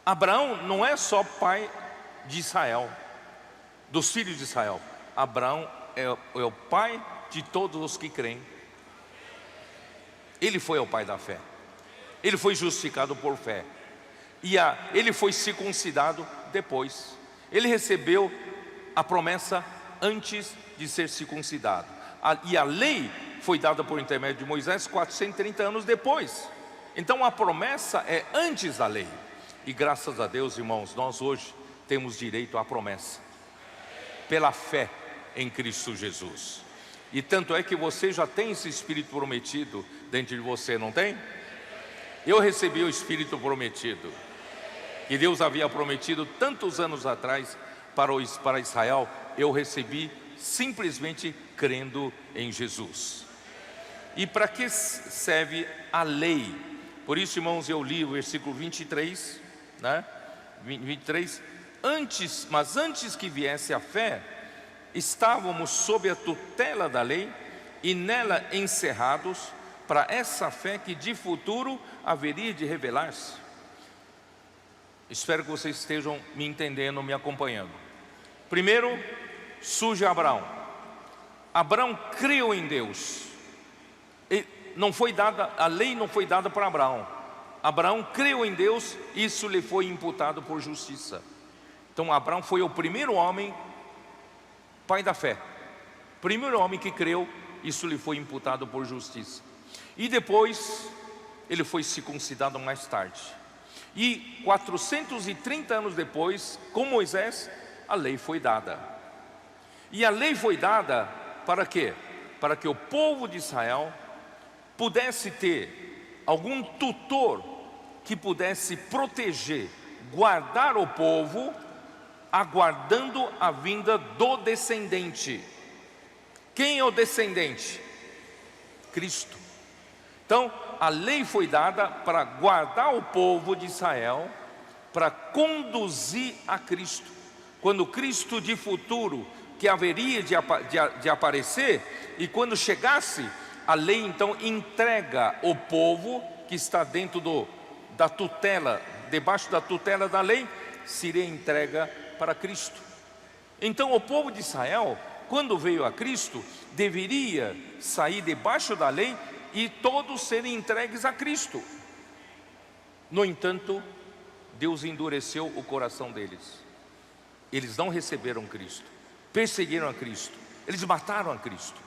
Abraão não é só pai de Israel, dos filhos de Israel. Abraão é o pai de todos os que creem. Ele foi o pai da fé. Ele foi justificado por fé. E ele foi circuncidado depois. Ele recebeu a promessa antes de ser circuncidado. E a lei foi dada por intermédio de Moisés 430 anos depois. Então a promessa é antes da lei. E graças a Deus, irmãos, nós hoje temos direito à promessa pela fé em Cristo Jesus. E tanto é que você já tem esse Espírito prometido dentro de você, não tem? Eu recebi o Espírito prometido, que Deus havia prometido tantos anos atrás para Israel. Eu recebi simplesmente crendo em Jesus. E para que serve a lei? Por isso, irmãos, eu li o versículo 23, né? 23. Mas antes que viesse a fé, estávamos sob a tutela da lei e nela encerrados para essa fé que de futuro haveria de revelar-se. Espero que vocês estejam me entendendo, me acompanhando. Primeiro, surge Abraão. Abraão creu em Deus. Não foi dada, a lei não foi dada para Abraão. Abraão creu em Deus, isso lhe foi imputado por justiça. Então Abraão foi o primeiro homem, pai da fé. Primeiro homem que creu, isso lhe foi imputado por justiça. E depois, ele foi circuncidado mais tarde. E 430 anos depois, com Moisés, a lei foi dada. E a lei foi dada para quê? Para que o povo de Israel pudesse ter algum tutor que pudesse proteger, guardar o povo, aguardando a vinda do descendente. Quem é o descendente? Cristo. Então, a lei foi dada para guardar o povo de Israel, para conduzir a Cristo. Quando Cristo de futuro, que haveria de aparecer, e quando chegasse, a lei então entrega o povo que está dentro da tutela, debaixo da tutela da lei, seria entrega para Cristo. Então o povo de Israel, quando veio a Cristo, deveria sair debaixo da lei e todos serem entregues a Cristo. No entanto, Deus endureceu o coração deles. Eles não receberam Cristo, perseguiram a Cristo, eles mataram a Cristo.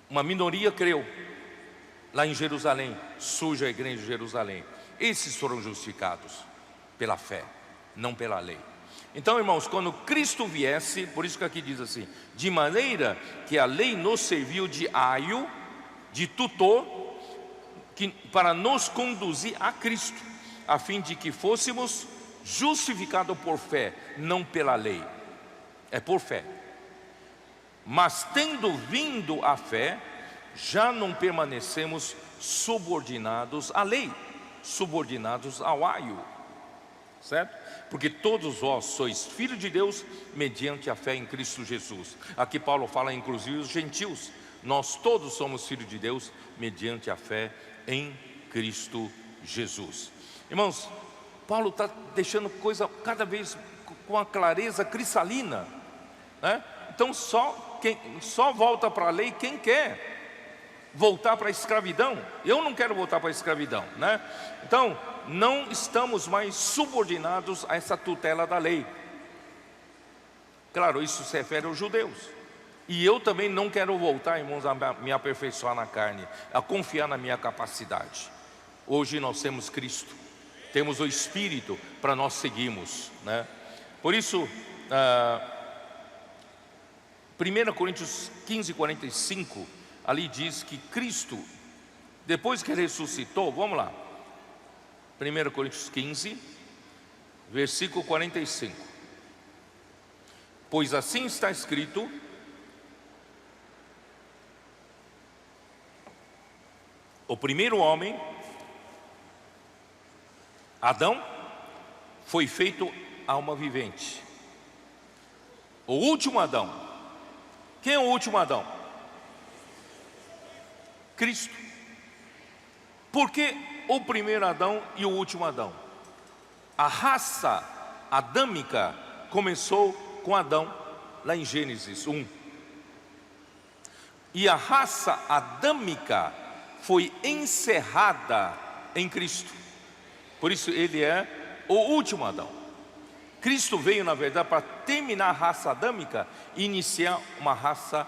Uma minoria creu. Lá em Jerusalém, surge a igreja de Jerusalém. Esses foram justificados pela fé, não pela lei. Então, irmãos, quando Cristo viesse, por isso que aqui diz assim: de maneira que a lei nos serviu de aio, de tutor, para nos conduzir a Cristo, a fim de que fôssemos justificados por fé, não pela lei. É por fé. Mas tendo vindo a fé, já não permanecemos subordinados à lei, subordinados ao aio, certo? Porque todos vós sois filhos de Deus mediante a fé em Cristo Jesus. Aqui Paulo fala inclusive os gentios. Nós todos somos filhos de Deus mediante a fé em Cristo Jesus. Irmãos, Paulo está deixando coisa cada vez com a clareza cristalina, né? Então só volta para a lei quem quer voltar para a escravidão. Eu não quero voltar para a escravidão, né? Então não estamos mais subordinados a essa tutela da lei. Claro, isso se refere aos judeus. E eu também não quero voltar, irmãos, a me aperfeiçoar na carne, a confiar na minha capacidade. Hoje nós temos Cristo, temos o Espírito para nós seguirmos, né? Por isso, 1 Coríntios 15, 45, ali diz que Cristo, depois que Ele ressuscitou, vamos lá, 1 Coríntios 15, versículo 45. Pois assim está escrito: o primeiro homem, Adão, foi feito alma vivente. O último Adão, quem é o último Adão? Cristo. Por que o primeiro Adão e o último Adão? A raça adâmica começou com Adão, lá em Gênesis 1. E a raça adâmica foi encerrada em Cristo. Por isso ele é o último Adão. Cristo veio, na verdade, para terminar a raça adâmica e iniciar uma raça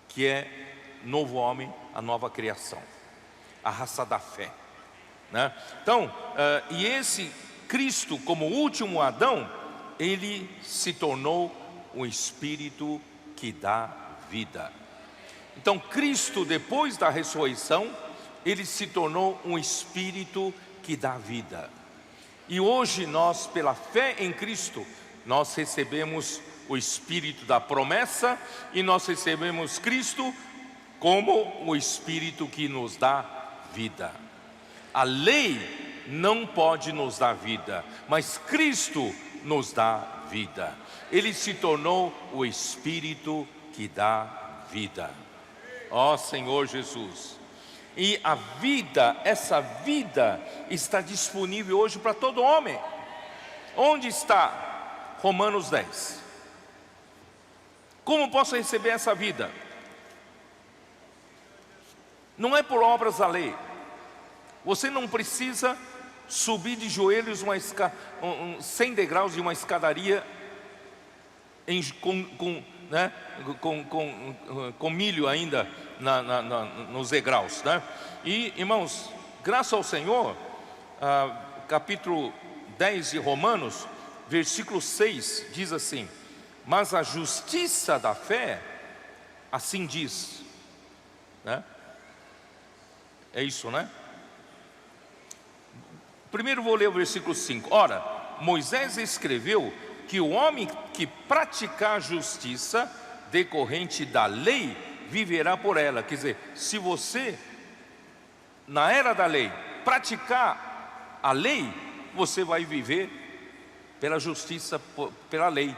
que é novo homem, a nova criação, a raça da fé, né? Então, e esse Cristo, como último Adão, ele se tornou o Espírito que dá vida. Então Cristo, depois da ressurreição, ele se tornou um Espírito que dá vida. E hoje nós, pela fé em Cristo, nós recebemos o Espírito da promessa e nós recebemos Cristo como o Espírito que nos dá vida. A lei não pode nos dar vida, mas Cristo nos dá vida. Ele se tornou o Espírito que dá vida. Ó Senhor Jesus. E a vida, essa vida está disponível hoje para todo homem. Onde está Romanos 10? Como posso receber essa vida? Não é por obras da lei. Você não precisa subir de joelhos 100 degraus de uma escadaria com milho ainda nos degraus, né? E irmãos, graças ao Senhor, capítulo 10 de Romanos, versículo 6 diz assim: mas a justiça da fé, assim diz, né? É isso, né? Primeiro vou ler o versículo 5. Ora, Moisés escreveu que o homem que praticar a justiça decorrente da lei viverá por ela. Quer dizer, se você, na era da lei, praticar a lei, você vai viver pela justiça, pela lei.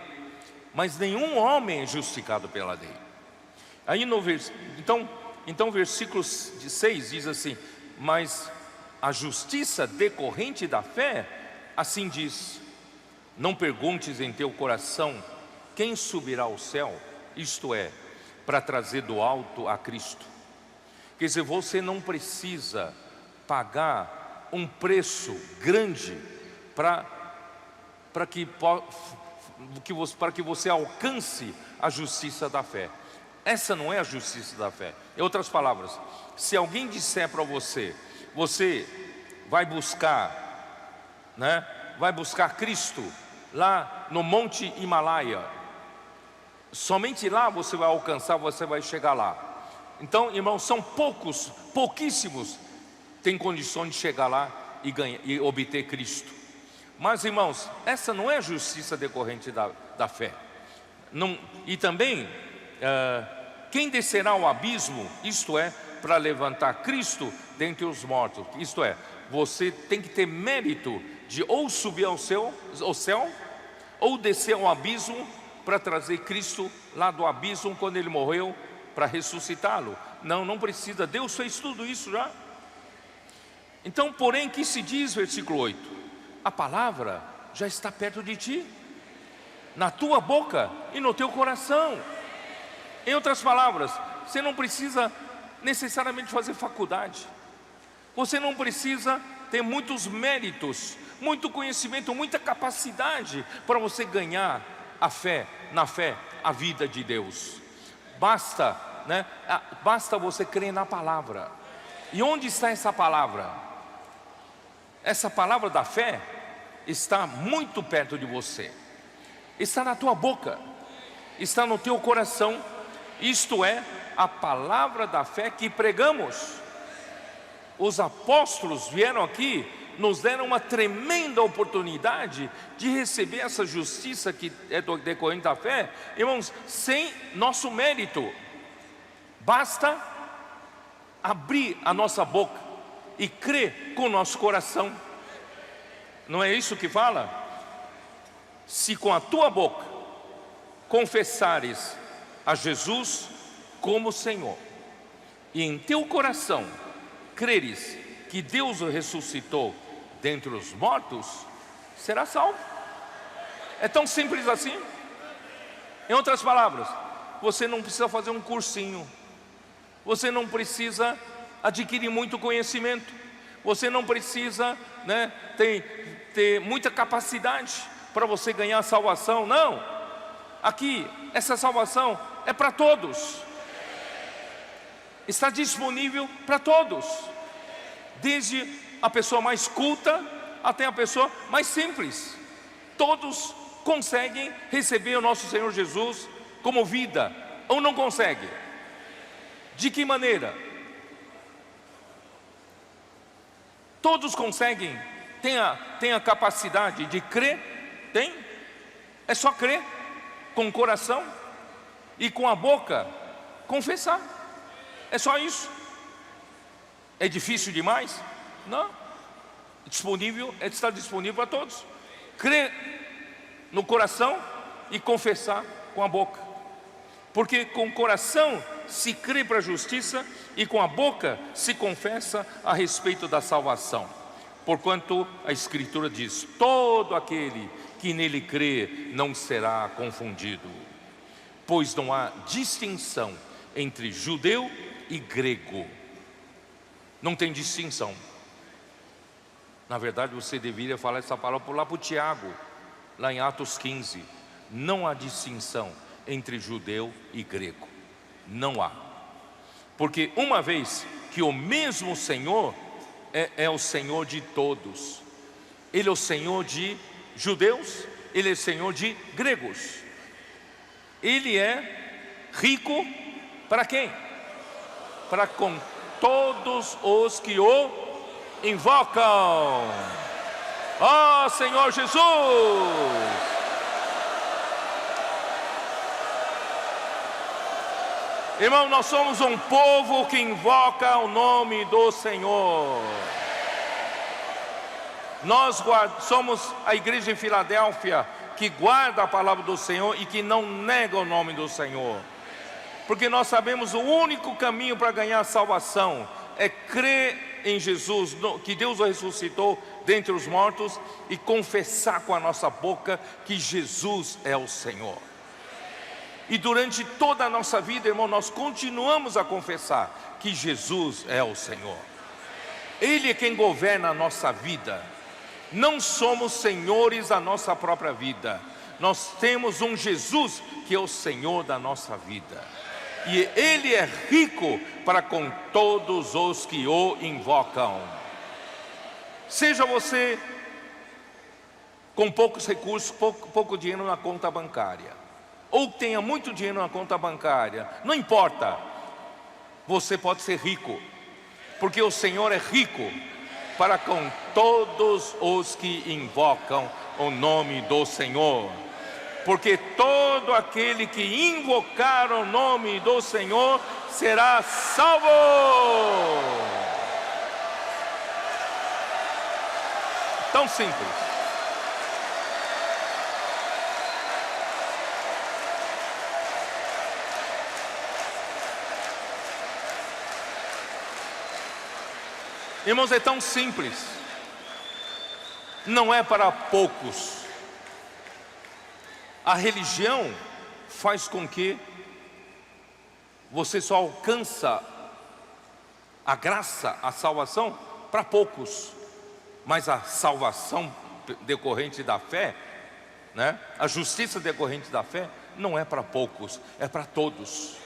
Mas nenhum homem é justificado pela lei. Aí então versículo 6 diz assim: mas a justiça decorrente da fé, assim diz: não perguntes em teu coração quem subirá ao céu, isto é, para trazer do alto a Cristo. Quer dizer, você não precisa pagar um preço grande para que você alcance a justiça da fé. Essa não é a justiça da fé. Em outras palavras, se alguém disser para você, você vai buscar, né? Vai buscar Cristo lá no Monte Himalaia, somente lá você vai alcançar, você vai chegar lá. Então, irmãos, são pouquíssimos têm condições de chegar lá e obter Cristo. Mas, irmãos, essa não é a justiça decorrente da fé. Não, e também, quem descerá ao abismo, isto é, para levantar Cristo dentre os mortos, isto é, você tem que ter mérito de ou subir ao céu, ou descer ao abismo para trazer Cristo lá do abismo quando Ele morreu, para ressuscitá-lo. Não precisa, Deus fez tudo isso já. Então, porém, que se diz, versículo 8? A palavra já está perto de ti, na tua boca e no teu coração. Em outras palavras, você não precisa necessariamente fazer faculdade, você não precisa ter muitos méritos, muito conhecimento, muita capacidade para você ganhar a fé, na fé, a vida de Deus. Basta, né? Basta você crer na palavra. E onde está essa palavra? Essa palavra da fé está muito perto de você, está na tua boca, está no teu coração. Isto é a palavra da fé que pregamos. Os apóstolos vieram aqui, nos deram uma tremenda oportunidade de receber essa justiça que é decorrente da fé, irmãos, sem nosso mérito. Basta abrir a nossa boca e crer com o nosso coração. Não é isso que fala? Se com a tua boca confessares a Jesus como Senhor, e em teu coração creres que Deus o ressuscitou dentre os mortos, será salvo. É tão simples assim. Em outras palavras, você não precisa fazer um cursinho, você não precisa adquirir muito conhecimento, você não precisa, né, ter muita capacidade para você ganhar a salvação. Não, aqui essa salvação é para todos, está disponível para todos, desde a pessoa mais culta até a pessoa mais simples. Todos conseguem receber o nosso Senhor Jesus como vida, ou não conseguem? De que maneira? Todos conseguem, tem a capacidade de crer, tem. É só crer com o coração e com a boca confessar. É só isso. É difícil demais? Não. Está disponível para todos. Crer no coração e confessar com a boca. Porque com o coração se crê para a justiça e com a boca se confessa a respeito da salvação. Porquanto a Escritura diz: todo aquele que nele crê não será confundido. Pois não há distinção entre judeu e grego. Não tem distinção. Na verdade, você deveria falar essa palavra lá para o Tiago, lá em Atos 15. Não há distinção entre judeu e grego. Não há. Porque uma vez que o mesmo Senhor é o Senhor de todos. Ele é o Senhor de judeus, Ele é o Senhor de gregos. Ele é rico para quem? Para com todos os que o invocam. Ó Senhor Jesus! Irmão, nós somos um povo que invoca o nome do Senhor. Nós somos a igreja em Filadélfia que guarda a palavra do Senhor e que não nega o nome do Senhor. Porque nós sabemos o único caminho para ganhar a salvação é crer em Jesus, que Deus o ressuscitou dentre os mortos, e confessar com a nossa boca que Jesus é o Senhor. E durante toda a nossa vida, irmão, nós continuamos a confessar que Jesus é o Senhor. Ele é quem governa a nossa vida. Não somos senhores da nossa própria vida. Nós temos um Jesus que é o Senhor da nossa vida. E Ele é rico para com todos os que o invocam. Seja você com poucos recursos, pouco dinheiro na conta bancária, ou tenha muito dinheiro na conta bancária, não importa, você pode ser rico, porque o Senhor é rico para com todos os que invocam o nome do Senhor. Porque todo aquele que invocar o nome do Senhor será salvo. Tão simples. Irmãos, é tão simples. Não é para poucos. A religião faz com que você só alcança a graça, a salvação para poucos. Mas a salvação decorrente da fé, né? A justiça decorrente da fé não é para poucos, é para todos.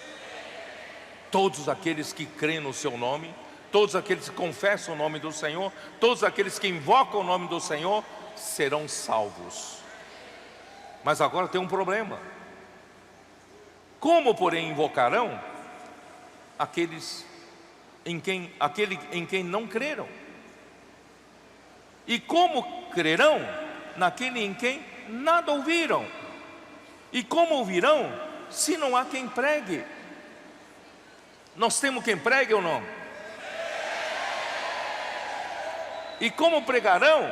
Todos aqueles que creem no seu nome, todos aqueles que confessam o nome do Senhor, todos aqueles que invocam o nome do Senhor serão salvos. Mas agora tem um problema. Como, porém, invocarão aquele em quem não creram? E como crerão naquele em quem nada ouviram? E como ouvirão se não há quem pregue? Nós temos quem pregue ou não? E como pregarão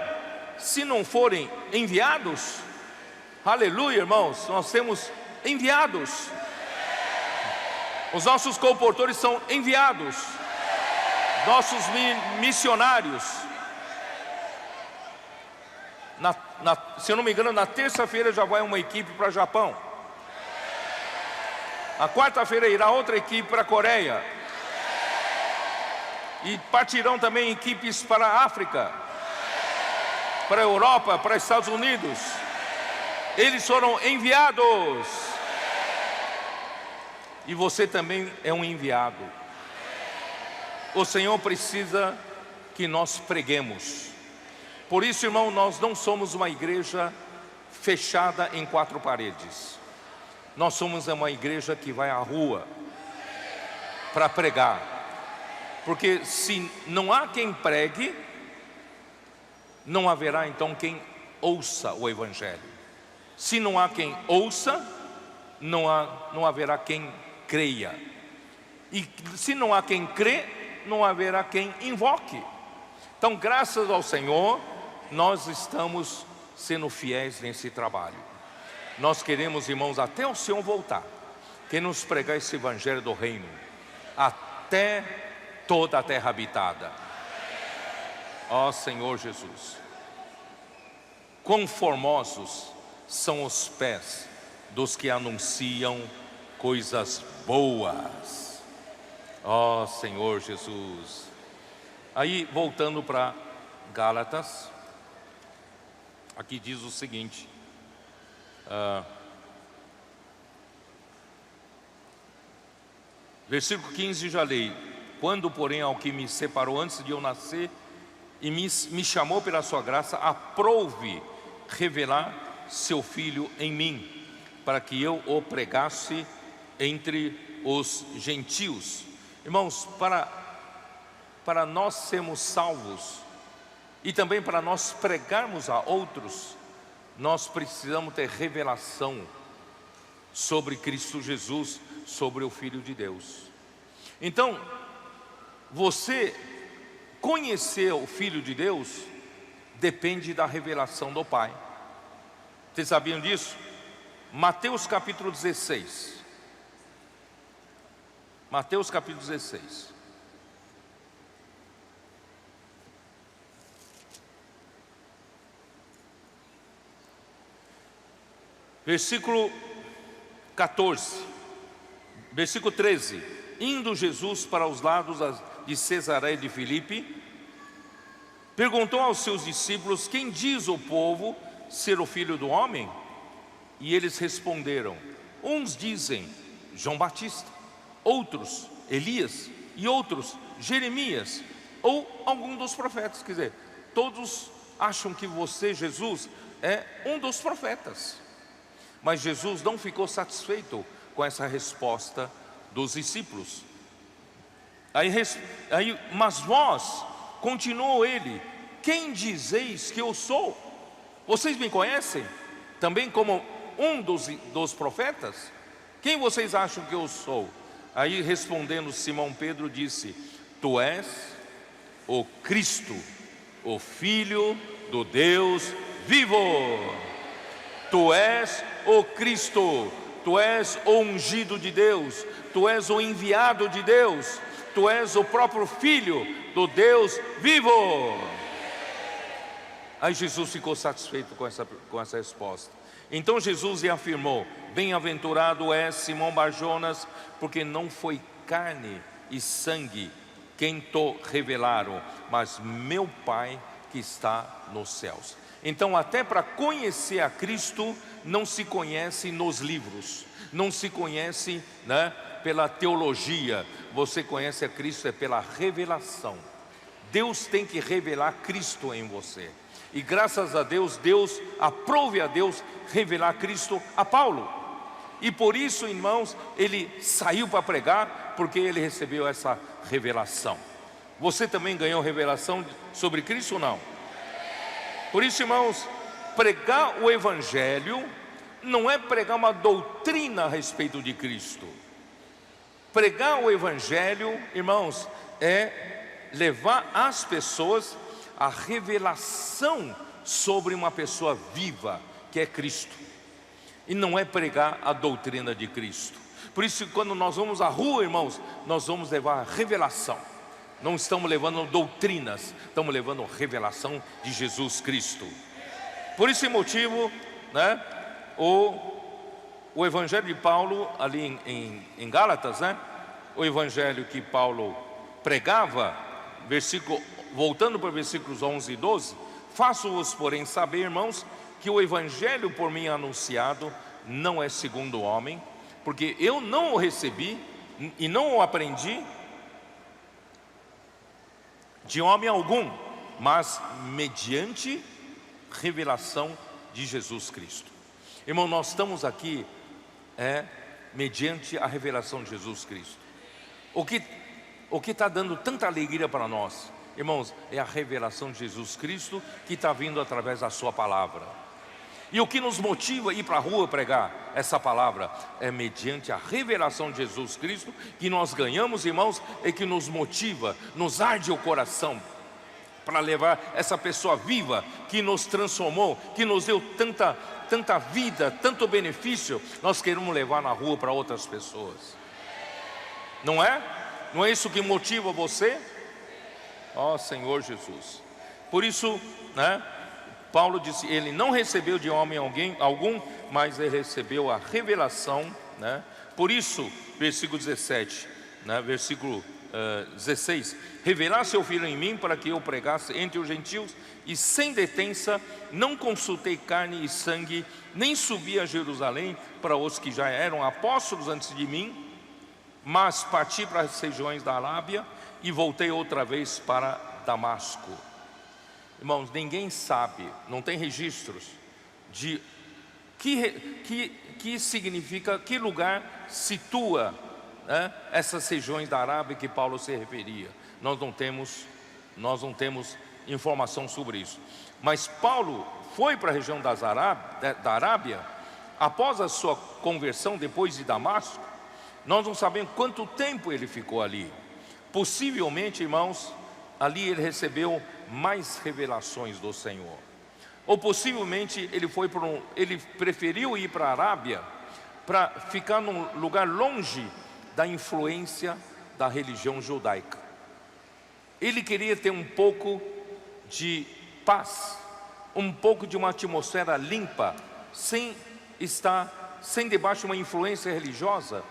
se não forem enviados? Aleluia, irmãos, nós temos enviados. Os nossos colportores são enviados. Nossos missionários. Se eu não me engano, na terça-feira já vai uma equipe para o Japão. Na quarta-feira irá outra equipe para a Coreia. E partirão também equipes para a África, para a Europa, para os Estados Unidos. Eles foram enviados. E você também é um enviado. O Senhor precisa que nós preguemos. Por isso, irmão, nós não somos uma igreja fechada em quatro paredes. Nós somos uma igreja que vai à rua para pregar. Porque se não há quem pregue, não haverá então quem ouça o Evangelho. Se não há quem ouça, não haverá quem creia. E se não há quem crê, não haverá quem invoque. Então, graças ao Senhor, nós estamos sendo fiéis nesse trabalho. Nós queremos, irmãos, até o Senhor voltar, queremos pregar esse Evangelho do Reino até toda a terra habitada. Ó Senhor Jesus, quão formosos são os pés dos que anunciam coisas boas. Ó Senhor Jesus. Aí, voltando para Gálatas, aqui diz o seguinte, versículo 15, já li: quando porém ao que me separou antes de eu nascer e me chamou pela sua graça, aprouve revelar seu Filho em mim, para que eu o pregasse entre os gentios. Irmãos, para nós sermos salvos e também para nós pregarmos a outros, nós precisamos ter revelação sobre Cristo Jesus, sobre o Filho de Deus. Então, você conhecer o Filho de Deus depende da revelação do Pai. Vocês sabiam disso? Mateus capítulo 16. Mateus capítulo 16. Versículo 14, versículo 13. Indo Jesus para os lados de Cesareia de Filipe, perguntou aos seus discípulos: quem diz o povo ser o Filho do Homem? E eles responderam: uns dizem João Batista, outros Elias, e outros Jeremias, ou algum dos profetas. Quer dizer, todos acham que você, Jesus, é um dos profetas. Mas Jesus não ficou satisfeito com essa resposta dos discípulos. Mas vós, continuou ele, quem dizeis que eu sou? Vocês me conhecem também como um dos profetas? Quem vocês acham que eu sou? Aí respondendo Simão Pedro disse: tu és o Cristo, o Filho do Deus vivo. Tu és o Cristo, tu és o ungido de Deus, tu és o enviado de Deus, tu és o próprio Filho do Deus vivo. Aí Jesus ficou satisfeito com essa resposta. Então Jesus lhe afirmou: bem-aventurado és Simão Bar-Jonas, porque não foi carne e sangue quem te revelaram, mas meu Pai que está nos céus. Então, até para conhecer a Cristo, não se conhece nos livros, não se conhece, pela teologia. Você conhece a Cristo pela revelação. Deus tem que revelar Cristo em você. E graças a Deus, aprove a Deus revelar Cristo a Paulo. E por isso, irmãos, ele saiu para pregar, porque ele recebeu essa revelação. Você também ganhou revelação sobre Cristo ou não? Por isso, irmãos, pregar o Evangelho não é pregar uma doutrina a respeito de Cristo. Pregar o Evangelho, irmãos, é levar as pessoas a revelação sobre uma pessoa viva, que é Cristo. E não é pregar a doutrina de Cristo. Por isso, quando nós vamos à rua, irmãos, nós vamos levar a revelação. Não estamos levando doutrinas, estamos levando revelação de Jesus Cristo. Por esse motivo, o Evangelho de Paulo, ali em Gálatas, o Evangelho que Paulo pregava, voltando para versículos 11 e 12, faço-vos, porém, saber, irmãos, que o Evangelho por mim anunciado não é segundo o homem, porque eu não o recebi e não o aprendi de homem algum, mas mediante revelação de Jesus Cristo. Irmão, nós estamos aqui mediante a revelação de Jesus Cristo. O que está dando tanta alegria para nós Irmãos, é a revelação de Jesus Cristo que está vindo através da sua palavra. E o que nos motiva a ir para a rua pregar essa palavra é mediante a revelação de Jesus Cristo que nós ganhamos, irmãos, e que nos motiva, nos arde o coração para levar essa pessoa viva que nos transformou, que nos deu tanta vida, tanto benefício. Nós queremos levar na rua para outras pessoas. Não é? Não é isso que motiva você? Ó Senhor Jesus. Por isso, né, Paulo disse, ele não recebeu de homem algum, mas ele recebeu a revelação, né? Por isso, versículo 17, né, versículo 16, revelar seu filho em mim para que eu pregasse entre os gentios, e sem detença, não consultei carne e sangue, nem subi a Jerusalém para os que já eram apóstolos antes de mim, mas parti para as regiões da Arábia e voltei outra vez para Damasco. Irmãos, ninguém sabe, não tem registros de que significa, que lugar situa, né, essas regiões da Arábia que Paulo se referia. Nós não temos informação sobre isso. Mas Paulo foi para a região da Arábia após a sua conversão, depois de Damasco. Nós não sabemos quanto tempo ele ficou ali. Possivelmente, irmãos, ali ele recebeu mais revelações do Senhor. Ou possivelmente ele preferiu ir para a Arábia para ficar num lugar longe da influência da religião judaica. Ele queria ter um pouco de paz, um pouco de uma atmosfera limpa, sem debaixo de uma influência religiosa.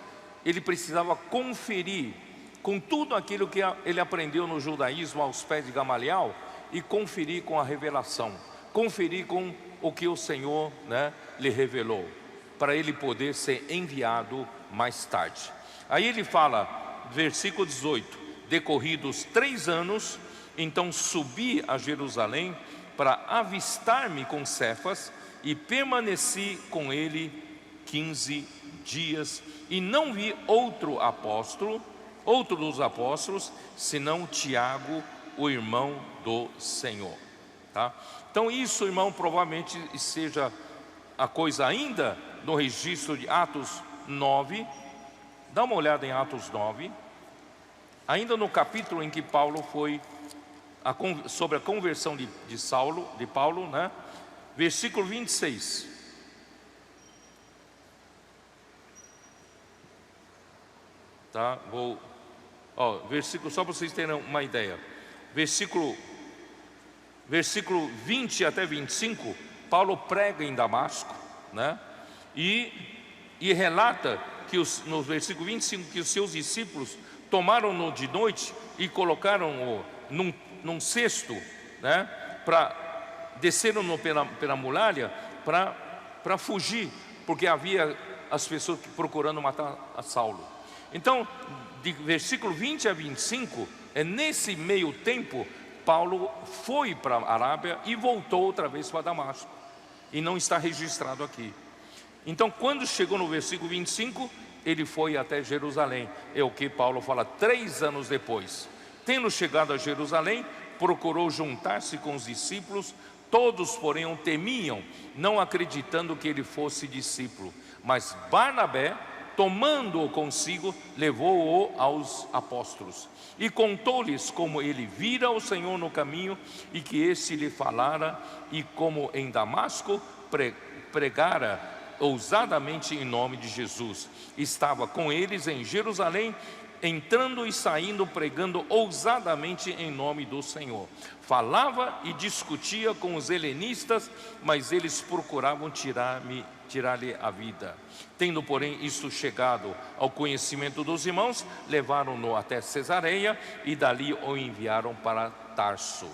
Ele precisava conferir com tudo aquilo que ele aprendeu no judaísmo aos pés de Gamaliel, e conferir com a revelação, conferir com o que o Senhor, né, lhe revelou, para ele poder ser enviado mais tarde. Aí ele fala, versículo 18, decorridos 3 anos, então subi a Jerusalém para avistar-me com Cefas, e permaneci com ele 15 dias, e não vi outro dos apóstolos, senão Tiago, o irmão do Senhor. Tá? Então isso, irmão, provavelmente seja a coisa ainda no registro de Atos 9. Dá uma olhada em Atos 9, ainda no capítulo em que Paulo foi sobre a conversão de Paulo, né? Versículo 26. Tá? Versículo, só para vocês terem uma ideia. Versículo 20 até 25, Paulo prega em Damasco, né? E relata que no versículo 25 que os seus discípulos tomaram-no de noite e colocaram-o num cesto, né? Desceram-no pela muralha para fugir, porque havia as pessoas procurando matar a Saulo. Então, de versículo 20 a 25, é nesse meio tempo, Paulo foi para a Arábia e voltou outra vez para Damasco, e não está registrado aqui. Então, quando chegou no versículo 25, ele foi até Jerusalém. É o que Paulo fala 3 anos depois. Tendo chegado a Jerusalém, procurou juntar-se com os discípulos. Todos, porém, o temiam, não acreditando que ele fosse discípulo. Mas Barnabé, tomando-o consigo, levou-o aos apóstolos e contou-lhes como ele vira o Senhor no caminho, e que este lhe falara, e como em Damasco pregara ousadamente em nome de Jesus. Estava com eles em Jerusalém, entrando e saindo, pregando ousadamente em nome do Senhor. Falava e discutia com os helenistas, mas eles procuravam tirar-lhe a vida. Tendo, porém, isto chegado ao conhecimento dos irmãos, levaram-no até Cesareia e dali o enviaram para Tarso.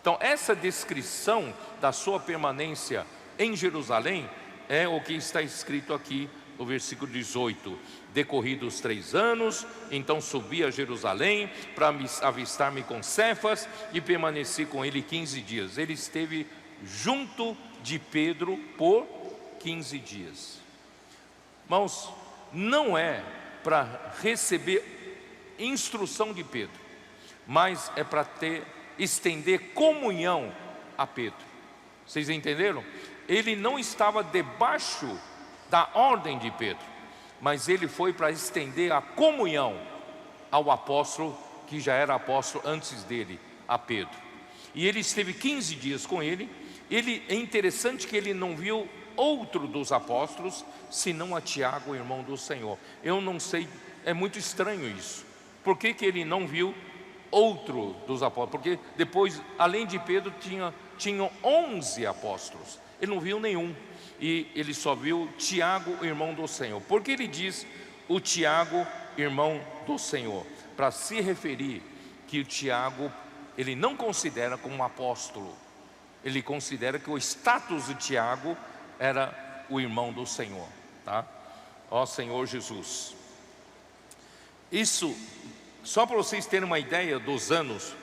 Então, essa descrição da sua permanência em Jerusalém é o que está escrito aqui no versículo 18. Decorridos 3 anos, então subi a Jerusalém para avistar-me com Cefas e permaneci com ele 15 dias. Ele esteve junto de Pedro por 15 dias. Irmãos, não é para receber instrução de Pedro, mas é para ter estender comunhão a Pedro. Vocês entenderam? Ele não estava debaixo da ordem de Pedro, mas ele foi para estender a comunhão ao apóstolo, que já era apóstolo antes dele, a Pedro. E ele esteve 15 dias com ele. É interessante que ele não viu outro dos apóstolos, senão a Tiago, irmão do Senhor. Eu não sei, é muito estranho isso. Por que ele não viu outro dos apóstolos? Porque depois, além de Pedro, tinham 11 apóstolos. Ele não viu nenhum. E ele só viu Tiago, irmão do Senhor. Por que ele diz o Tiago, irmão do Senhor? Para se referir que o Tiago, ele não considera como um apóstolo. Ele considera que o status de Tiago era o irmão do Senhor, tá? Ó Senhor Jesus. Isso, só para vocês terem uma ideia dos anos,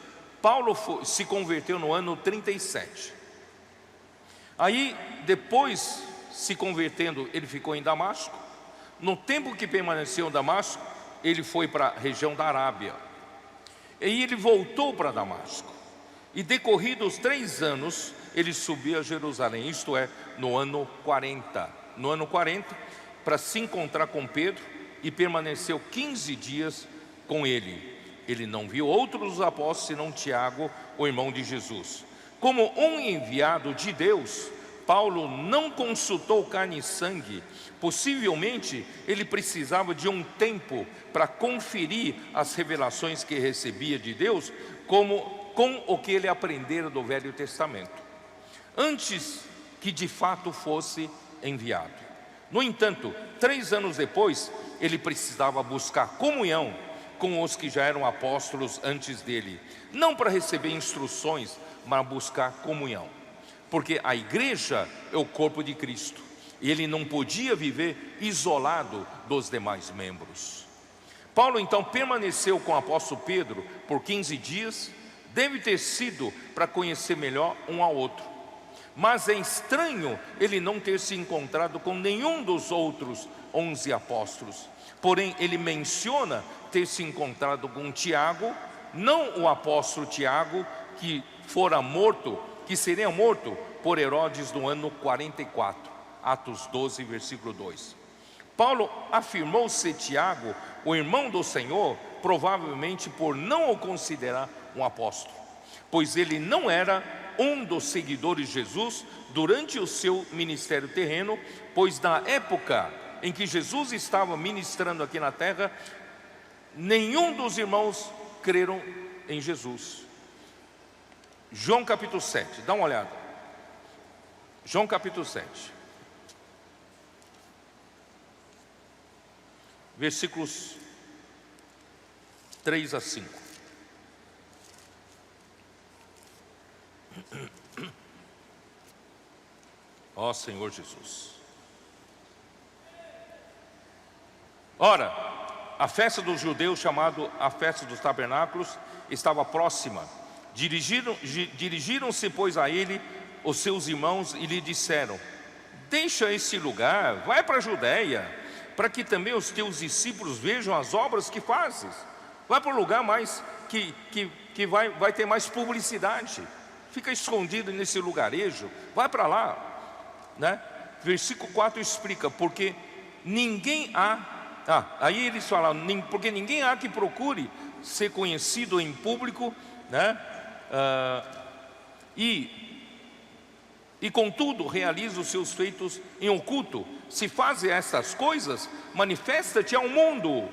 Paulo se converteu no ano 37. Aí, depois, se convertendo, ele ficou em Damasco. No tempo que permaneceu em Damasco, ele foi para a região da Arábia. E ele voltou para Damasco. E decorridos 3 anos, ele subiu a Jerusalém, isto é, no ano 40. No ano 40, para se encontrar com Pedro, e permaneceu 15 dias com ele. Ele não viu outros apóstolos senão Tiago, o irmão de Jesus. Como um enviado de Deus, Paulo não consultou carne e sangue. Possivelmente ele precisava de um tempo para conferir as revelações que recebia de Deus, com o que ele aprendera do Velho Testamento, antes que de fato fosse enviado. No entanto, 3 anos depois, ele precisava buscar comunhão com os que já eram apóstolos antes dele, não para receber instruções, mas buscar comunhão, porque a igreja é o corpo de Cristo, e ele não podia viver isolado dos demais membros. Paulo então permaneceu com o apóstolo Pedro por 15 dias, deve ter sido para conhecer melhor um ao outro, mas é estranho ele não ter se encontrado com nenhum dos outros 11 apóstolos. Porém, ele menciona ter se encontrado com Tiago, não o apóstolo Tiago, que seria morto por Herodes no ano 44, Atos 12, versículo 2. Paulo afirmou ser Tiago, o irmão do Senhor, provavelmente por não o considerar um apóstolo, pois ele não era um dos seguidores de Jesus durante o seu ministério terreno, pois na época em que Jesus estava ministrando aqui na terra, nenhum dos irmãos creram em Jesus. João capítulo 7, dá uma olhada. João capítulo 7, versículos 3 a 5. Ó Senhor Jesus. Ora, a festa dos judeus, chamada a festa dos tabernáculos, estava próxima. Dirigiram-se, pois, a ele os seus irmãos e lhe disseram: deixa esse lugar, vai para a Judéia, para que também os teus discípulos vejam as obras que fazes. Vai para o lugar mais que vai ter mais publicidade. Fica escondido nesse lugarejo, vai para lá, né? Versículo 4 explica: porque ninguém há, aí eles falam, porque ninguém há que procure ser conhecido em público, né? E contudo realiza os seus feitos em oculto. Se fazes estas coisas, manifesta-te ao mundo.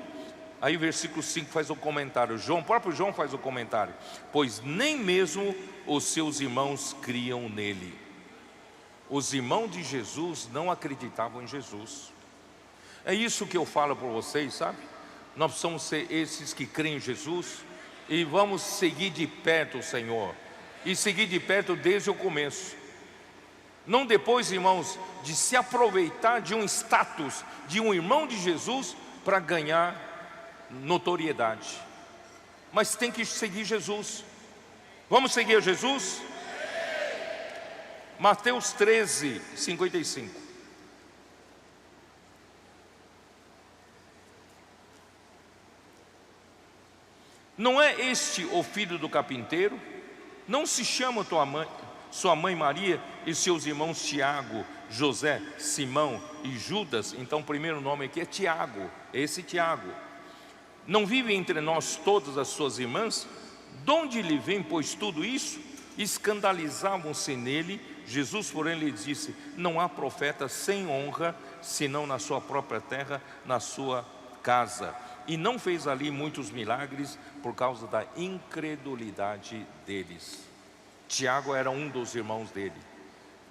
Aí o versículo 5 faz o comentário, o próprio João faz o comentário: pois nem mesmo os seus irmãos criam nele. Os irmãos de Jesus não acreditavam em Jesus. É isso que eu falo para vocês, sabe? Nós precisamos ser esses que creem em Jesus e vamos seguir de perto o Senhor, e seguir de perto desde o começo. Não depois, irmãos, de se aproveitar de um status de um irmão de Jesus para ganhar notoriedade, mas tem que seguir Jesus. Vamos seguir a Jesus? Mateus 13, 55. Não é este o filho do carpinteiro? não se chama sua mãe Maria e seus irmãos Tiago, José, Simão e Judas? Então o primeiro nome aqui é Tiago, esse Tiago. Não vive entre nós todas as suas irmãs? De onde lhe vem, pois, tudo isso? Escandalizavam-se nele. Jesus, porém, lhe disse: não há profeta sem honra, senão na sua própria terra, na sua casa. E não fez ali muitos milagres por causa da incredulidade deles. Tiago era um dos irmãos dele.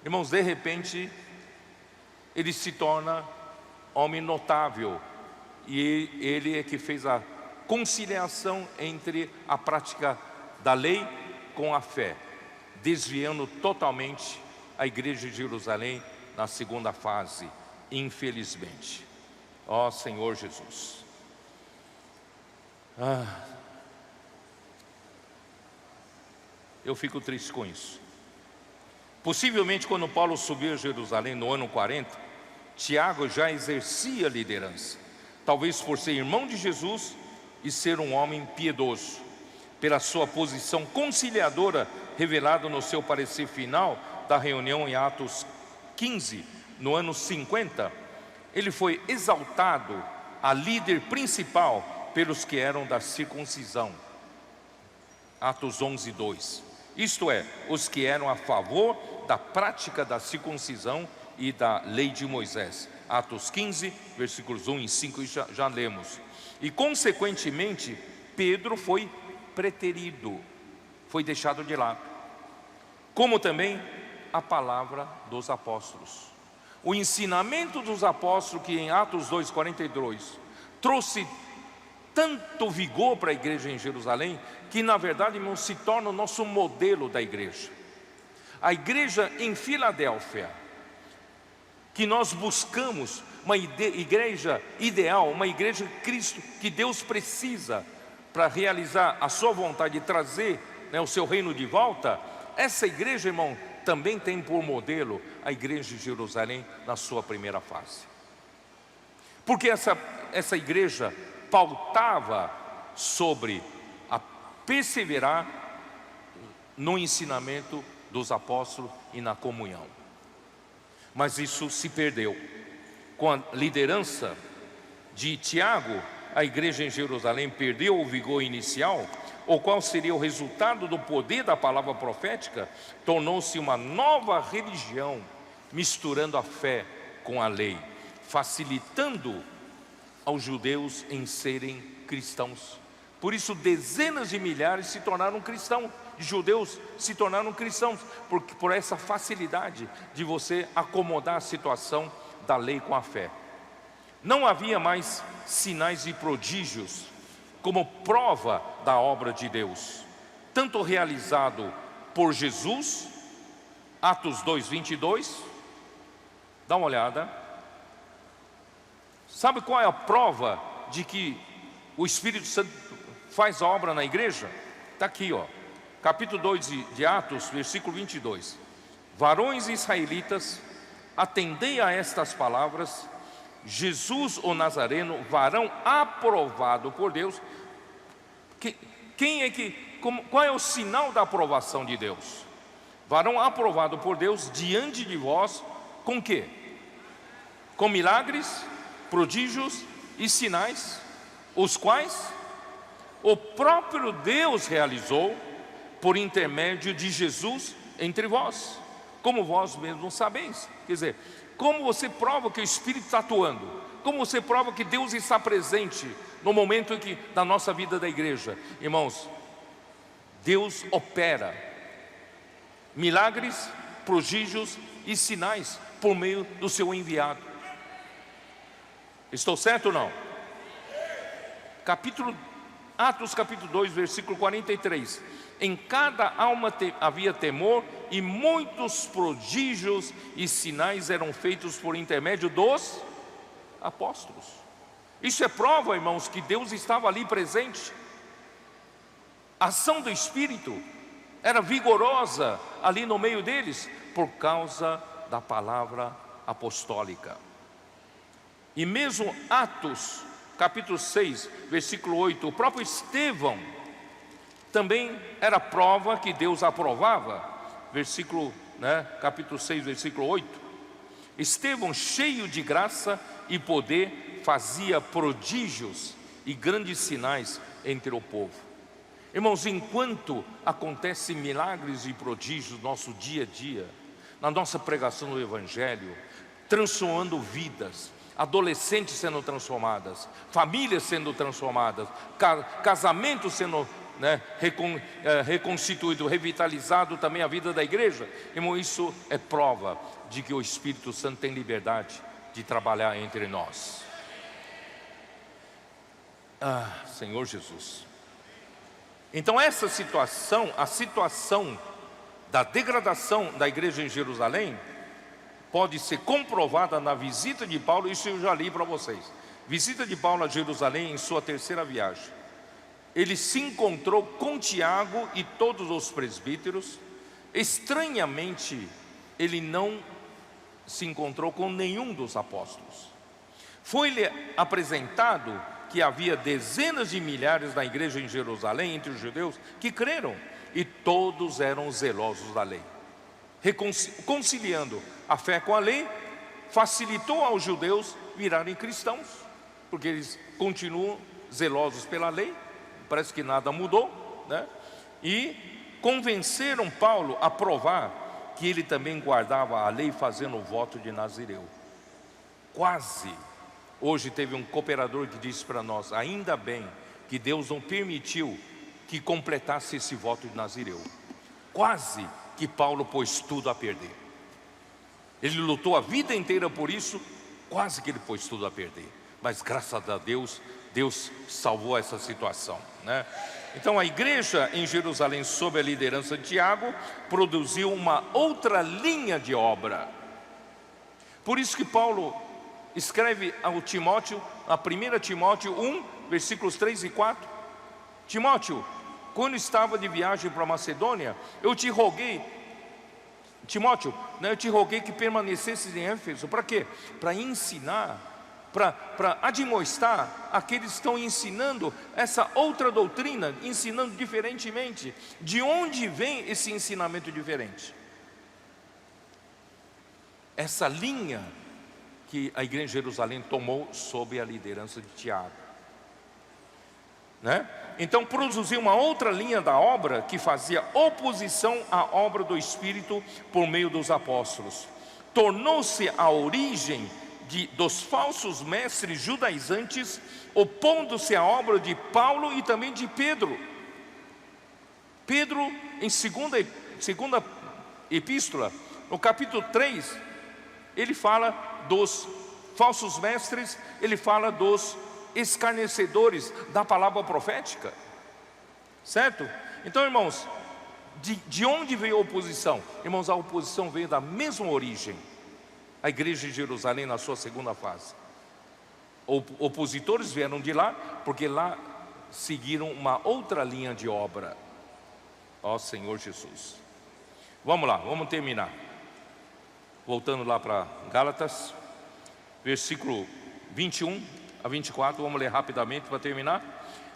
Irmãos, de repente, ele se torna homem notável. E ele é que fez a conciliação entre a prática da lei com a fé, desviando totalmente a igreja de Jerusalém na segunda fase, infelizmente. Ó Senhor Jesus. Eu fico triste com isso. Possivelmente quando Paulo subiu a Jerusalém no ano 40, Tiago já exercia liderança, talvez por ser irmão de Jesus e ser um homem piedoso. Pela sua posição conciliadora revelada no seu parecer final da reunião em Atos 15, no ano 50, ele foi exaltado a líder principal pelos que eram da circuncisão. Atos 11, 2. Isto é, os que eram a favor da prática da circuncisão e da lei de Moisés. Atos 15, versículos 1 e 5, já lemos. E consequentemente, Pedro foi preterido, foi deixado de lado. Como também a palavra dos apóstolos. O ensinamento dos apóstolos, que em Atos 2, 42, trouxe tanto vigor para a igreja em Jerusalém, que na verdade, irmãos, se torna o nosso modelo da igreja. A igreja em Filadélfia, que nós buscamos uma igreja ideal, uma igreja de Cristo, que Deus precisa para realizar a sua vontade e trazer, o seu reino de volta. Essa igreja, irmão, também tem por modelo a igreja de Jerusalém na sua primeira fase. Porque essa igreja pautava sobre a perseverar no ensinamento dos apóstolos e na comunhão. Mas isso se perdeu. Com a liderança de Tiago, a igreja em Jerusalém perdeu o vigor inicial, o qual seria o resultado do poder da palavra profética. Tornou-se uma nova religião, misturando a fé com a lei, facilitando aos judeus em serem cristãos. Por isso dezenas de milhares se tornaram cristãos, de judeus se tornaram cristãos, por essa facilidade de você acomodar a situação da lei com a fé. Não havia mais sinais e prodígios como prova da obra de Deus, tanto realizado por Jesus, Atos 2, 22, dá uma olhada. Sabe qual é a prova de que o Espírito Santo faz a obra na igreja? Está aqui, capítulo 2 de Atos, versículo 22. Varões israelitas, atendei a estas palavras: Jesus o Nazareno, varão aprovado por Deus. Qual é o sinal da aprovação de Deus? Varão aprovado por Deus diante de vós, com quê? Com milagres, prodígios e sinais, os quais o próprio Deus realizou por intermédio de Jesus entre vós, como vós mesmos sabeis. Quer dizer, como você prova que o Espírito está atuando? Como você prova que Deus está presente no momento em que, da nossa vida da igreja? Irmãos, Deus opera milagres, prodígios e sinais por meio do seu enviado. Estou certo ou não? Atos capítulo 2, versículo 43. Em cada alma havia temor, e muitos prodígios e sinais eram feitos por intermédio dos apóstolos. Isso é prova, irmãos, que Deus estava ali presente. A ação do Espírito era vigorosa ali no meio deles, por causa da palavra apostólica. E mesmo Atos capítulo 6, versículo 8, o próprio Estevão também era prova que Deus aprovava. Capítulo 6, versículo 8. Estevão, cheio de graça e poder, fazia prodígios e grandes sinais entre o povo. Irmãos, enquanto acontecem milagres e prodígios no nosso dia a dia, na nossa pregação do Evangelho, transformando vidas, adolescentes sendo transformadas, famílias sendo transformadas, casamentos sendo reconstituído, revitalizado também a vida da igreja. Irmão, isso é prova de que o Espírito Santo tem liberdade de trabalhar entre nós. Senhor Jesus. Então essa situação, a situação da degradação da igreja em Jerusalém, pode ser comprovada na visita de Paulo. Isso eu já li para vocês. Visita de Paulo a Jerusalém em sua terceira viagem. Ele se encontrou com Tiago e todos os presbíteros. Estranhamente, ele não se encontrou com nenhum dos apóstolos. Foi-lhe apresentado que havia dezenas de milhares na igreja em Jerusalém, entre os judeus, que creram, e todos eram zelosos da lei. Conciliando a fé com a lei, facilitou aos judeus virarem cristãos, porque eles continuam zelosos pela lei. Parece que nada mudou, né? E convenceram Paulo a provar que ele também guardava a lei, fazendo o voto de Nazireu. Quase. Hoje teve um cooperador que disse para nós: ainda bem que Deus não permitiu que completasse esse voto de Nazireu. Quase que Paulo pôs tudo a perder. Ele lutou a vida inteira por isso, quase que ele pôs tudo a perder. Mas graças a Deus, Deus salvou essa situação, né? Então a igreja em Jerusalém, sob a liderança de Tiago, produziu uma outra linha de obra. Por isso que Paulo escreve ao Timóteo, a 1 Timóteo 1, versículos 3 e 4. Timóteo, quando estava de viagem para Macedônia, eu te roguei, Timóteo, eu te roguei que permanecesses em Éfeso. Para quê? Para ensinar, para admoestar aqueles que estão ensinando essa outra doutrina, ensinando diferentemente. De onde vem esse ensinamento diferente? Essa linha que a igreja de Jerusalém tomou sob a liderança de Tiago, né? Então produziu uma outra linha da obra que fazia oposição à obra do Espírito por meio dos apóstolos. Tornou-se a origem dos falsos mestres judaizantes, opondo-se à obra de Paulo e também de Pedro. Pedro, em segunda epístola, no capítulo 3, ele fala dos falsos mestres, ele fala dos escarnecedores da palavra profética, certo? Então, irmãos, de onde veio a oposição? Irmãos, a oposição veio da mesma origem. A igreja de Jerusalém na sua segunda fase. Opositores vieram de lá, porque lá seguiram uma outra linha de obra. Ó Senhor Jesus. Vamos lá, vamos terminar. Voltando lá para Gálatas, versículo 21 a 24, vamos ler rapidamente para terminar.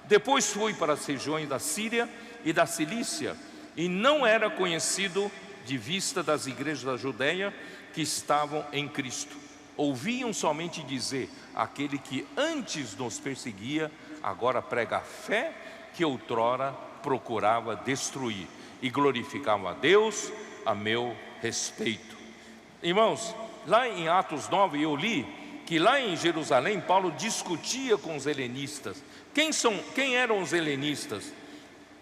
Depois fui para as regiões da Síria e da Cilícia, e não era conhecido de vista das igrejas da Judeia que estavam em Cristo. Ouviam somente dizer: aquele que antes nos perseguia, agora prega a fé que outrora procurava destruir, e glorificava a Deus a meu respeito. Irmãos, lá em Atos 9 eu li que lá em Jerusalém Paulo discutia com os helenistas. Quem eram os helenistas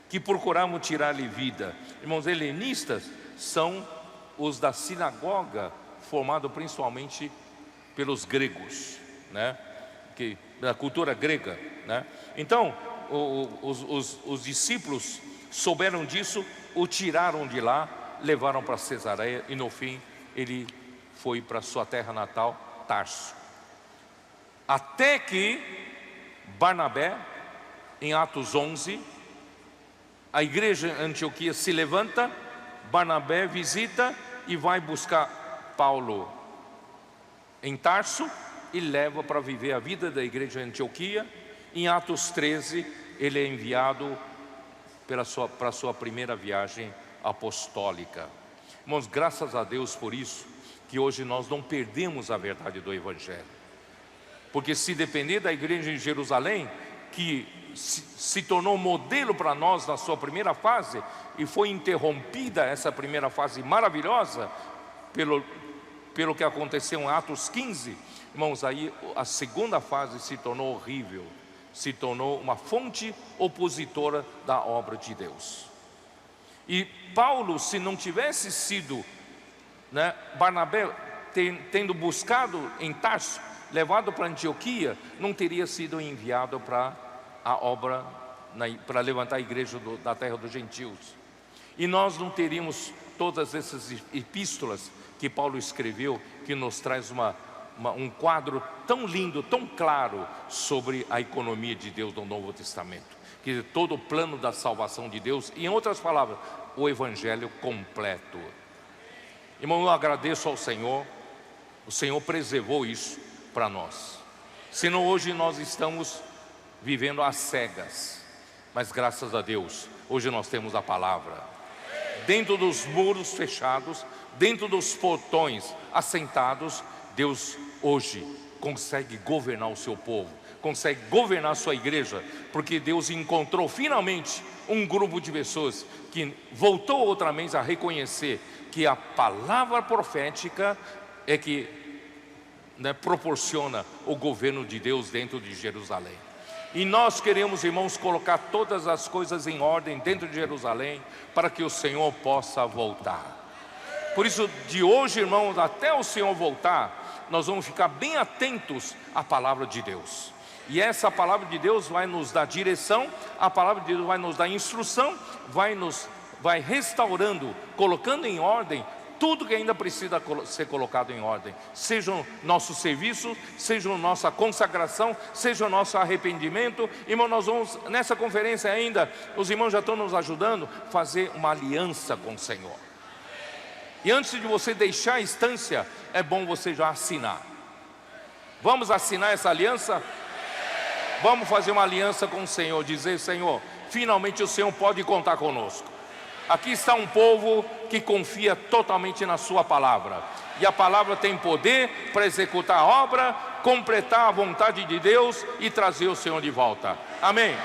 que procuravam tirar-lhe vida? Irmãos, helenistas são os da sinagoga, formado principalmente pelos gregos, né? Da cultura grega, né? Então os discípulos souberam disso, o tiraram de lá, levaram para Cesareia, e no fim ele foi para sua terra natal, Tarso. Até que Barnabé, em Atos 11, a igreja em Antioquia se levanta, Barnabé visita e vai buscar Paulo em Tarso e leva para viver a vida da igreja em Antioquia. Em Atos 13, ele é enviado para a sua primeira viagem apostólica. Irmãos, graças a Deus por isso, que hoje nós não perdemos a verdade do Evangelho. Porque se depender da igreja em Jerusalém, que se tornou modelo para nós na sua primeira fase, e foi interrompida essa primeira fase maravilhosa, pelo que aconteceu em Atos 15, irmãos, aí a segunda fase se tornou horrível, se tornou uma fonte opositora da obra de Deus. E Paulo, se não tivesse sido, Barnabé tendo buscado em Tarso, levado para Antioquia, não teria sido enviado para a obra, para levantar a igreja da terra dos gentios. E nós não teríamos todas essas epístolas que Paulo escreveu, que nos traz um quadro tão lindo, tão claro sobre a economia de Deus no Novo Testamento, que todo o plano da salvação de Deus, e em outras palavras, o Evangelho completo. Irmão, eu agradeço ao Senhor, o Senhor preservou isso para nós, senão hoje nós estamos vivendo às cegas, mas graças a Deus, hoje nós temos a palavra, dentro dos muros fechados, dentro dos portões assentados, Deus hoje consegue governar o seu povo, consegue governar a sua igreja, porque Deus encontrou finalmente um grupo de pessoas que voltou outra vez a reconhecer que a palavra profética é que proporciona o governo de Deus dentro de Jerusalém. E nós queremos, irmãos, colocar todas as coisas em ordem dentro de Jerusalém, para que o Senhor possa voltar. Por isso, de hoje, irmãos, até o Senhor voltar, nós vamos ficar bem atentos à palavra de Deus. E essa palavra de Deus vai nos dar direção, a palavra de Deus vai nos dar instrução, vai restaurando, colocando em ordem tudo que ainda precisa ser colocado em ordem, seja o nosso serviço, seja a nossa consagração, seja o nosso arrependimento. Irmão, nós vamos, nessa conferência ainda, os irmãos já estão nos ajudando a fazer uma aliança com o Senhor. E antes de você deixar a instância, é bom você já assinar. Vamos assinar essa aliança? Vamos fazer uma aliança com o Senhor, dizer: Senhor, finalmente o Senhor pode contar conosco. Aqui está um povo que confia totalmente na sua palavra, e a palavra tem poder para executar a obra, completar a vontade de Deus e trazer o Senhor de volta. Amém.